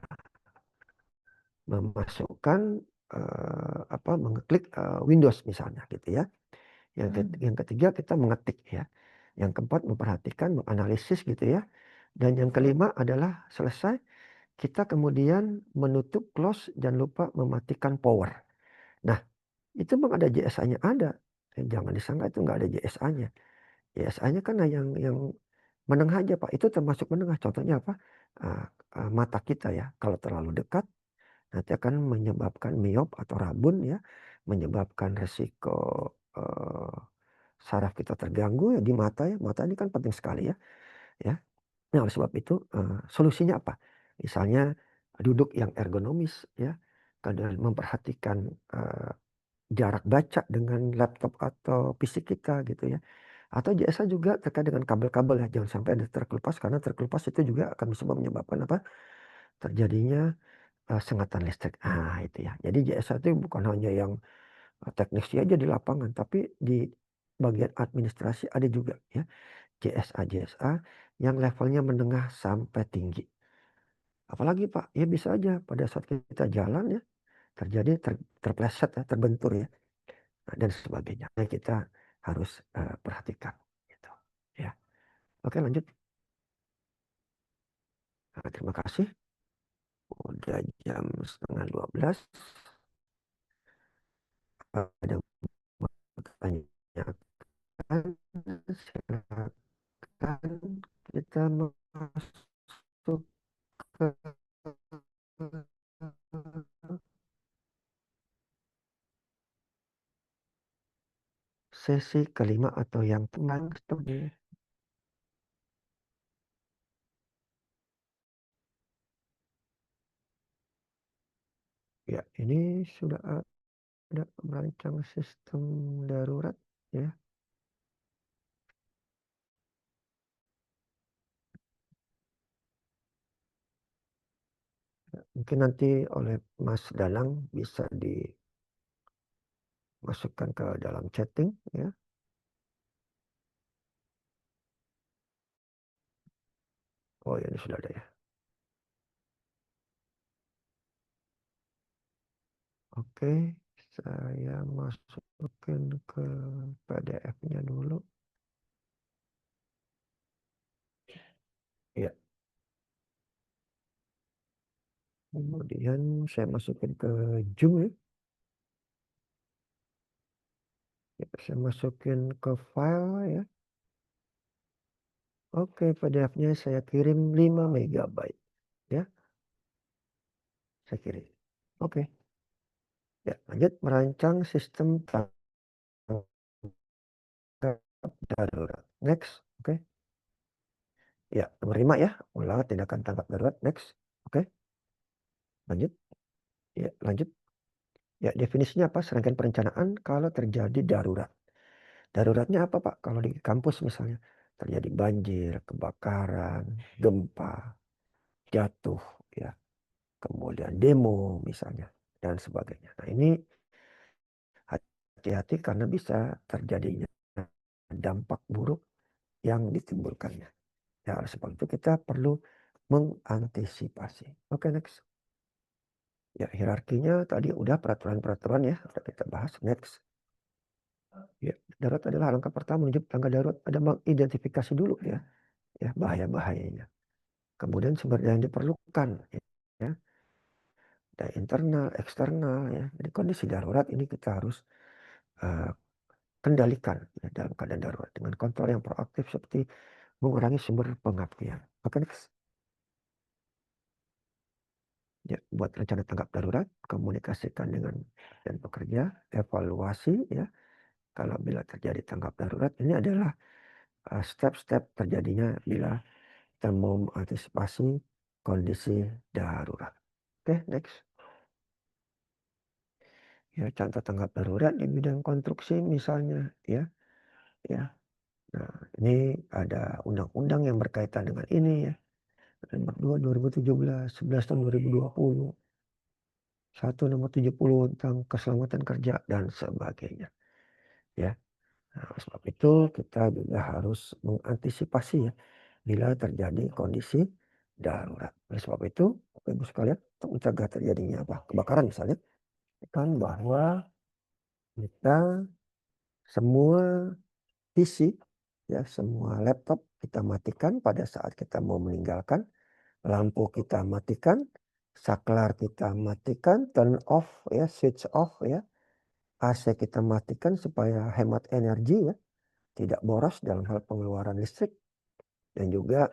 memasukkan apa? Mengeklik Windows misalnya gitu ya. Yang ketiga kita mengetik ya. Yang keempat memperhatikan, menganalisis gitu ya. Dan yang kelima adalah selesai kita kemudian menutup close, jangan lupa mematikan power. Nah, Itu memang ada JSA-nya ada. Jangan disangka itu nggak ada JSA-nya. JSA-nya kan yang menengah aja Pak. Itu termasuk menengah. Contohnya apa? Uh, mata kita ya. Kalau terlalu dekat nanti akan menyebabkan miop atau rabun ya. Menyebabkan resiko saraf kita terganggu ya di mata ya. Mata ini kan penting sekali ya. Ya. Nah, oleh sebab itu solusinya apa? Misalnya duduk yang ergonomis ya. Kemudian memperhatikan jarak baca dengan laptop atau PC kita gitu ya. Atau JSA juga terkait dengan kabel-kabel ya. Jangan sampai ada terkelupas karena terkelupas itu juga akan bisa menyebabkan apa? Terjadinya sengatan listrik. Ah itu ya. Jadi JSA itu bukan hanya yang teknisi aja di lapangan, tapi di bagian administrasi ada juga ya. JSA yang levelnya menengah sampai tinggi. Apalagi Pak, ya bisa aja pada saat kita jalan ya terjadi terpleset ya, terbentur ya. Dan sebagainya. Nah, kita harus perhatikan gitu. Ya. Oke, lanjut. Terima kasih. Udah jam setengah 12. Ada pertanyaan, silakan kita masuk ke sesi kelima atau yang tenang studi. Ya, ini sudah ada merancang sistem darurat ya. Mungkin nanti oleh Mas Danang bisa dimasukkan ke dalam chatting ya. Oh ya, ini sudah ada ya. Oke, saya masukin ke PDF-nya dulu. Ya, kemudian saya masukin ke Zoom ya. Ya, saya masukin ke file ya. Oke, PDF-nya saya kirim 5 megabyte ya. Saya kirim. Oke. Ya, lanjut merancang sistem tanggap darurat. Next. Oke. Ya, nomor 5 ya. Ulang tindakan tanggap darurat. Next. Oke. Lanjut. Ya, lanjut. Ya, definisinya apa? Serangkaian perencanaan kalau terjadi darurat. Daruratnya apa Pak? Kalau di kampus misalnya terjadi banjir, kebakaran, gempa, jatuh, ya, kemudian demo misalnya dan sebagainya. Nah ini hati-hati karena bisa terjadinya dampak buruk yang ditimbulkannya. Ya oleh sebab itu kita perlu mengantisipasi. Oke next. Ya hierarkinya tadi udah peraturan-peraturan ya udah kita bahas. Next. Ya, darurat adalah langkah pertama menuju tangga darurat. Ada mengidentifikasi dulu ya bahaya-bahayanya. Kemudian sumber daya yang diperlukan ya. Daya internal, eksternal ya. Jadi kondisi darurat ini kita harus uh, kendalikan ya, dalam keadaan darurat dengan kontrol yang proaktif seperti mengurangi sumber pengabdian. Oke, next. Ya, buat rencana tanggap darurat, komunikasikan dengan dan pekerja, evaluasi ya. Kalau bila terjadi tanggap darurat, ini adalah step-step terjadinya bila kita mau mengantisipasi kondisi darurat. Oke, next. Ya, contoh tanggap darurat di bidang konstruksi misalnya ya. Ya. Nah, ini ada undang-undang yang berkaitan dengan ini ya. Nomor 2 2017, 11 tahun 2020. 1 nomor 70 tentang keselamatan kerja dan sebagainya. Ya. Nah, oleh sebab itu kita juga harus mengantisipasi ya bila terjadi kondisi darurat. Oleh sebab itu, Bapak Ibu sekalian, untuk mencegah terjadinya apa? Kebakaran misalnya, kan bahwa kita semua PC ya semua laptop kita matikan pada saat kita mau meninggalkan, lampu kita matikan, saklar kita matikan, turn off ya, switch off ya. AC kita matikan supaya hemat energi ya, tidak boros dalam hal pengeluaran listrik. Dan juga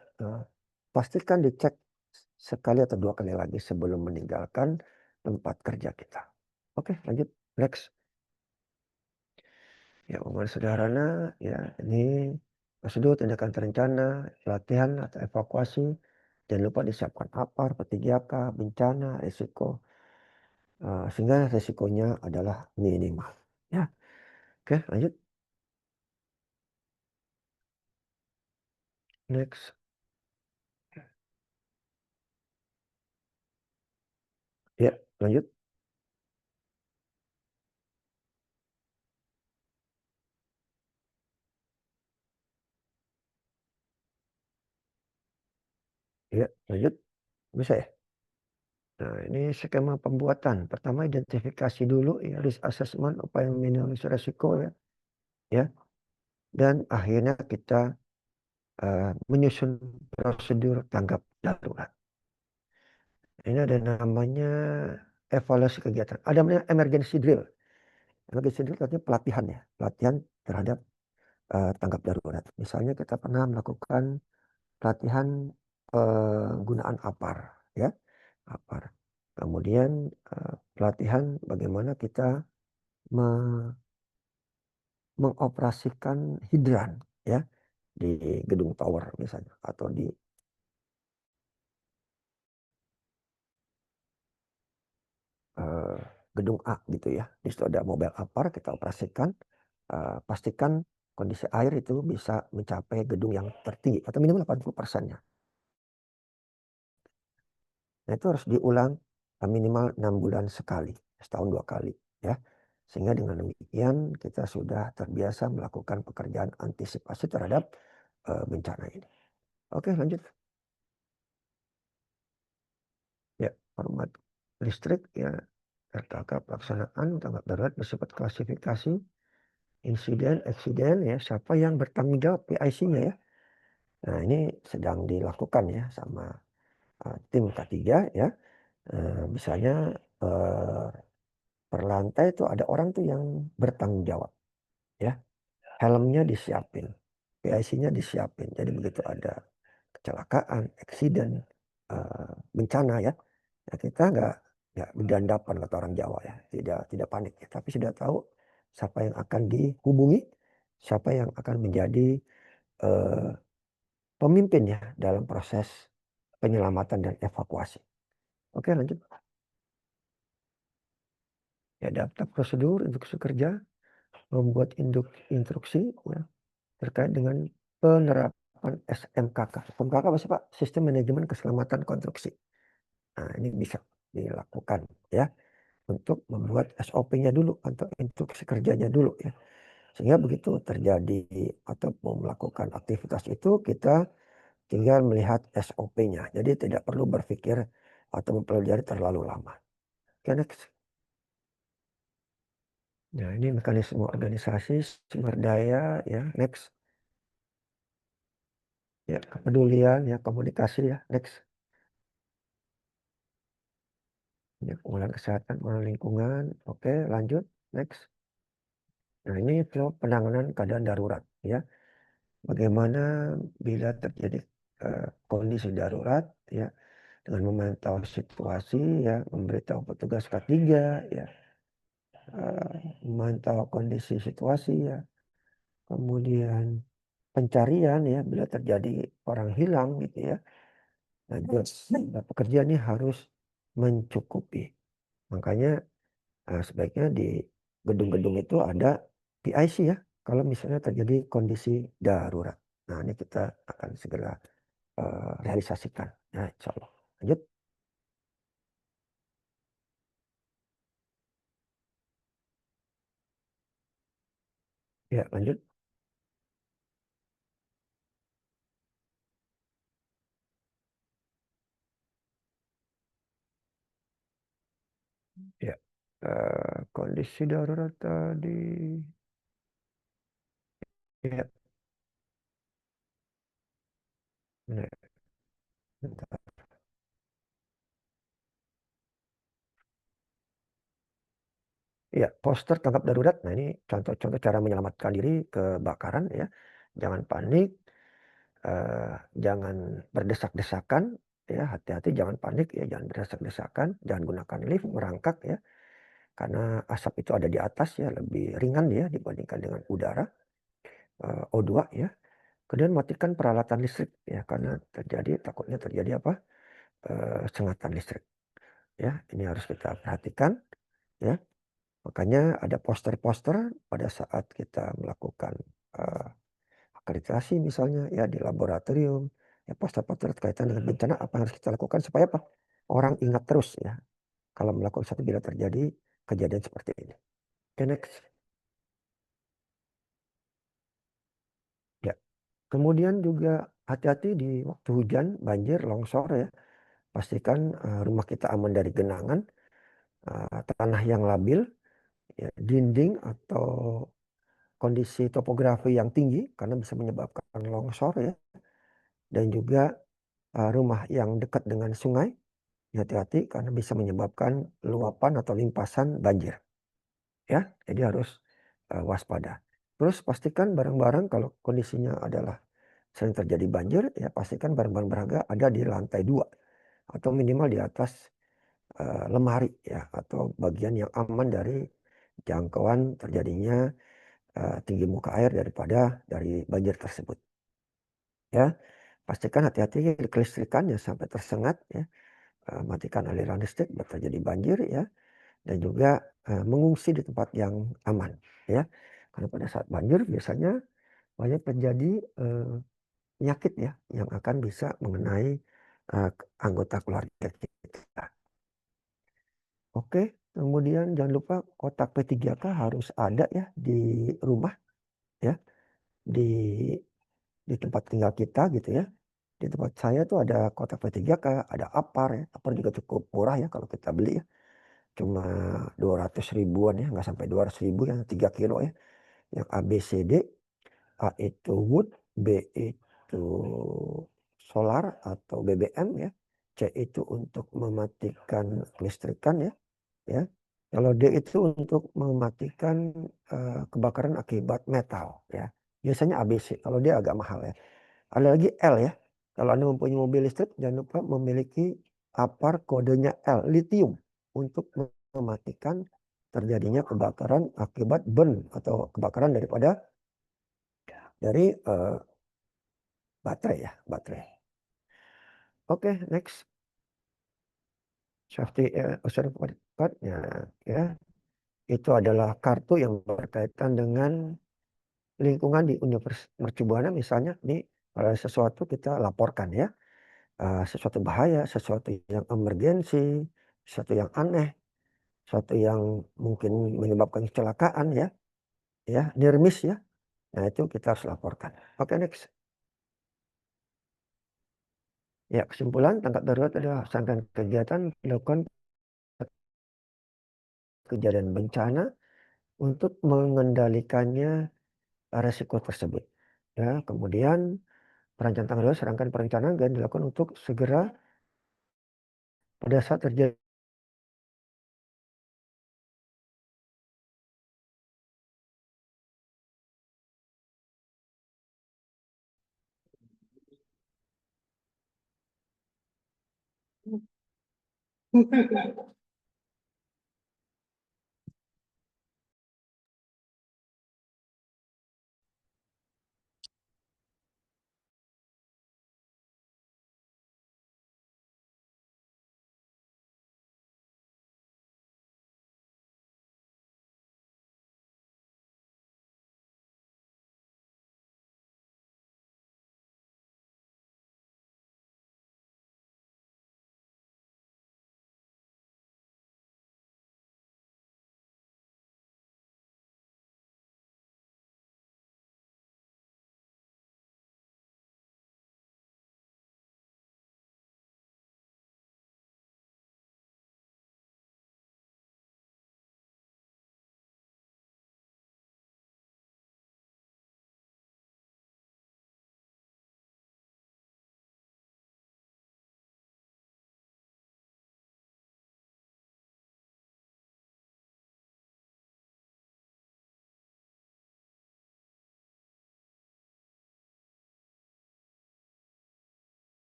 pastikan dicek sekali atau 2 kali lagi sebelum meninggalkan tempat kerja kita. Oke, lanjut. Next. Ya, umum sederhana ya, ini prosedur tindakan terencana, latihan atau evakuasi. Jangan lupa disiapkan APAR, P3K, bencana, risiko. Sehingga risikonya adalah minimal. Ya, oke, lanjut. Next. Ya, lanjut. Ya, lanjut. Bisa ya? Nah, ini skema pembuatan. Pertama, identifikasi dulu ya, risk assessment, upaya minimalisasi risiko ya. Ya. Dan akhirnya kita menyusun prosedur tanggap darurat. Ini ada namanya evaluasi kegiatan. Ada namanya emergency drill. Emergency drill artinya pelatihan ya. Pelatihan terhadap tanggap darurat. Misalnya kita pernah melakukan pelatihan penggunaan APAR. Ya, APAR. Kemudian pelatihan bagaimana kita mengoperasikan hidran ya di gedung tower misalnya atau di eh, gedung A gitu ya. Di situ ada mobil APAR kita operasikan, pastikan kondisi air itu bisa mencapai gedung yang tertinggi atau minimal 80%-nya. Nah, itu harus diulang minimal 6 bulan sekali, setahun 2 kali ya. Sehingga dengan demikian kita sudah terbiasa melakukan pekerjaan antisipasi terhadap bencana ini. Oke, lanjut. Ya, format listrik ya, RKK pelaksanaan tanggap darurat bersifat klasifikasi insiden, eksiden ya, siapa yang bertanggung jawab PIC-nya ya. Nah, ini sedang dilakukan ya sama tim K3 ya. Misalnya uh, per lantai itu ada orang tuh yang bertanggung jawab ya. Helmnya disiapin, PIC-nya disiapin. Jadi begitu ada kecelakaan, eksiden, bencana ya, ya kita nggak berdandapan kata orang Jawa ya, tidak panik ya, tapi sudah tahu siapa yang akan dihubungi, siapa yang akan menjadi eh, pemimpin ya dalam proses penyelamatan dan evakuasi. Oke, lanjut. Ya, daftar prosedur instruksi kerja, membuat instruksi ya, terkait dengan penerapan SMKK. SMKK apa sih Pak? Sistem Manajemen Keselamatan Konstruksi. Nah, ini bisa dilakukan ya untuk membuat SOP-nya dulu atau instruksi kerjanya dulu ya. Sehingga begitu terjadi atau mau melakukan aktivitas itu kita tinggal melihat SOP-nya. Jadi tidak perlu berpikir atau mempelajari terlalu lama. Oke, next. Nah, ini mekanisme organisasi, sumber daya ya, next. Ya, kepedulian ya, komunikasi ya, next. Ya, pengelolaan kesehatan, pengelolaan lingkungan. Oke, lanjut, next. Nah, ini flow penanganan keadaan darurat ya. Bagaimana bila terjadi kondisi darurat ya, dengan memantau situasi ya, memberitahu petugas K3 ya, memantau kondisi situasi ya, kemudian pencarian ya bila terjadi orang hilang gitu ya. Nah, pekerja ini harus mencukupi. Makanya sebaiknya di gedung-gedung itu ada PIC ya kalau misalnya terjadi kondisi darurat. Nah, ini kita akan segera realisasikan ya, insya Allah. Lanjut. Ya, lanjut. Ya. Kondisi darurat tadi. Ya, nah, bentar. Ya, poster tanggap darurat. Nah, ini contoh-contoh cara menyelamatkan diri kebakaran ya. Jangan panik, jangan berdesak-desakan ya, hati-hati jangan panik ya, jangan berdesak-desakan, jangan gunakan lift, merangkak ya. Karena asap itu ada di atas ya, lebih ringan ya dibandingkan dengan udara, O2 ya. Kemudian matikan peralatan listrik ya, karena takutnya terjadi apa? Sengatan listrik ya. Ini harus kita perhatikan ya. Makanya ada poster-poster pada saat kita melakukan eh, akreditasi misalnya ya di laboratorium. Ya poster-poster kaitan dengan bencana apa yang harus kita lakukan supaya apa? Orang ingat terus ya kalau melakukan satu bila terjadi kejadian seperti ini. Oke, next. Ya. Kemudian juga hati-hati di waktu hujan, banjir, longsor ya. Pastikan rumah kita aman dari genangan, tanah yang labil, ya, dinding atau kondisi topografi yang tinggi karena bisa menyebabkan longsor ya. Dan juga rumah yang dekat dengan sungai, hati-hati karena bisa menyebabkan luapan atau limpasan banjir. Ya, jadi harus waspada. Terus pastikan barang-barang kalau kondisinya adalah sering terjadi banjir, ya pastikan barang-barang berharga ada di lantai 2 atau minimal di atas lemari ya, atau bagian yang aman dari jangkauan terjadinya tinggi muka air daripada dari banjir tersebut. Ya, pastikan hati-hati kelistrikan ya sampai tersengat ya. Matikan aliran listrik bila terjadi banjir ya, dan juga mengungsi di tempat yang aman ya. Karena pada saat banjir biasanya banyak terjadi penyakit ya yang akan bisa mengenai anggota keluarga kita. Oke, kemudian jangan lupa kotak P3K harus ada ya di rumah ya, di tempat tinggal kita gitu ya. Di tempat saya tuh ada kotak P3K, ada APAR ya. APAR juga cukup murah ya kalau kita beli ya. Cuma 200 ribuan ya, nggak sampai 200 ribu yang 3 kilo ya. Yang ABCD, A itu wood, B itu solar atau BBM ya. C itu untuk mematikan kelistrikan ya. Ya. Kalau D itu untuk mematikan kebakaran akibat metal ya. Biasanya ABC, kalau D agak mahal ya. Ada lagi L ya. Kalau Anda mempunyai mobil listrik, jangan lupa memiliki APAR kodenya L, lithium, untuk mematikan terjadinya kebakaran akibat burn atau kebakaran dari baterai ya, baterai. Oke, next. Safety card-nya ya. Itu adalah kartu yang berkaitan dengan lingkungan di Universitas Mercubuana misalnya nih, kalau ada sesuatu kita laporkan ya. Sesuatu bahaya, sesuatu yang emergensi, sesuatu yang aneh, sesuatu yang mungkin menyebabkan kecelakaan ya, ya, near miss ya. Nah, itu kita harus laporkan. Oke, next. Ya, kesimpulan tanggap darurat adalah serangkaian kegiatan dilakukan kejadian bencana untuk mengendalikannya resiko tersebut. Ya, kemudian perencanaan tanggap darurat serangkaian perencanaan yang dilakukan untuk segera pada saat terjadi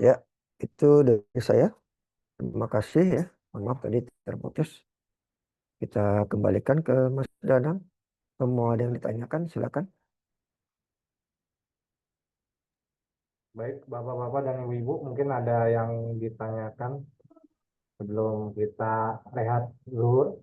Ya, itu dari saya. Terima kasih ya. Mohon maaf tadi terputus. Kita kembalikan ke Mas Danang. Mau ada yang ditanyakan, silakan. Baik, Bapak-bapak dan Ibu-ibu, mungkin ada yang ditanyakan sebelum kita rehat dulu.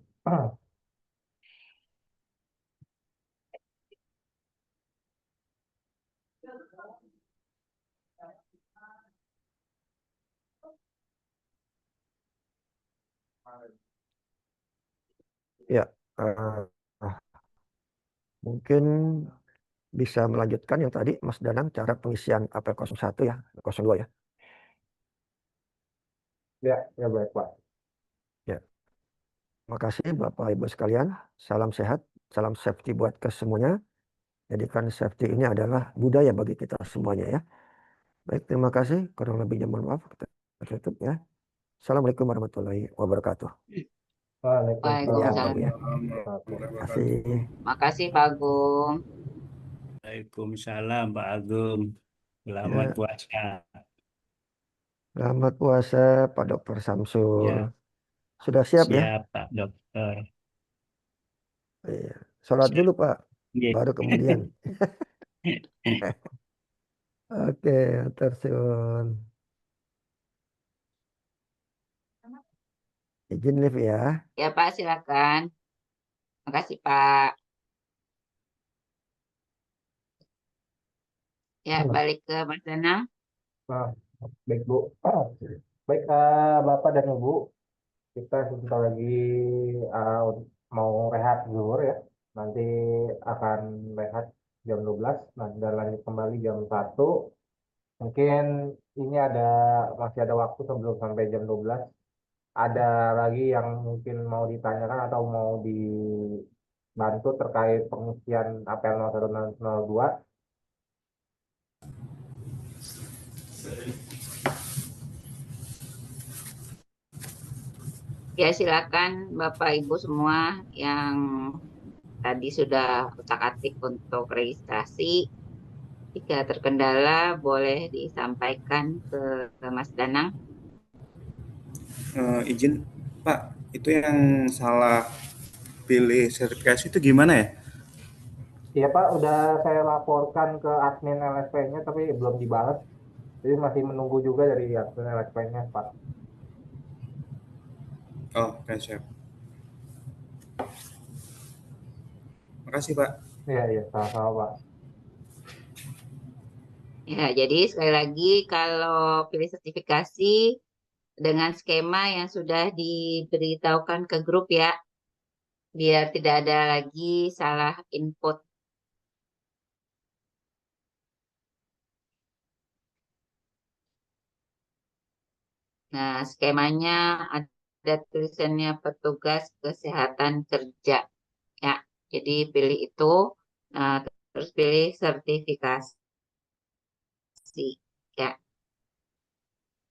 Ya, eh, mungkin bisa melanjutkan yang tadi Mas Danang cara pengisian apel 01 ya, 02 ya. Ya, ya baik, Pak. Ya, makasih Bapak Ibu sekalian. Salam sehat, salam safety buat kesemuanya. Jadikan safety ini adalah budaya bagi kita semuanya ya. Baik, terima kasih. Kurang lebihnya mohon maaf. Kita tutup ya. Assalamualaikum warahmatullahi wabarakatuh. Ya, Waalaikumsalam Pak Waalaikumsalam Agung ya. warahmatullahi Terima warahmatullahi kasih. wabarakatuh. Makasih Pak Agung. Waalaikumsalam Pak Agung. Selamat Ya, puasa. selamat puasa Pak Dokter Samsul. Ya, Sudah siap ya? siap Pak Dokter. Iya. Sholat Siap. dulu Pak. Nggih. Baru kemudian. Oke, tersun. Izin live ya. Ya Pak, silakan. Makasih Pak. Ya, balik ke Mas Danang. Nah, baik, Bu. Baik, Bapak dan Ibu, kita sebentar lagi uh, mau rehat dulu ya. Nanti akan rehat jam 12, nanti dan lanjut kembali jam 1. Mungkin ini masih ada waktu sebelum sampai jam 12. Ada lagi yang mungkin mau ditanyakan atau mau dibantu terkait pengisian apel 01 dan 02. Ya, silakan Bapak Ibu semua yang tadi sudah otak-atik untuk registrasi. Jika terkendala, boleh disampaikan ke Mas Danang. Izin Pak, itu yang salah pilih sertifikasi itu gimana ya? Iya Pak, udah saya laporkan ke admin LSP-nya tapi belum dibalas. Jadi masih menunggu juga dari admin LSP-nya Pak. Oh, oke siap. Makasih Pak. Iya, iya, sama-sama Pak. Ya, jadi sekali lagi kalau pilih sertifikasi dengan skema yang sudah diberitahukan ke grup ya, biar tidak ada lagi salah input. Nah, skemanya ada tulisannya petugas kesehatan kerja ya. Jadi pilih itu, nah, terus pilih sertifikasi ya.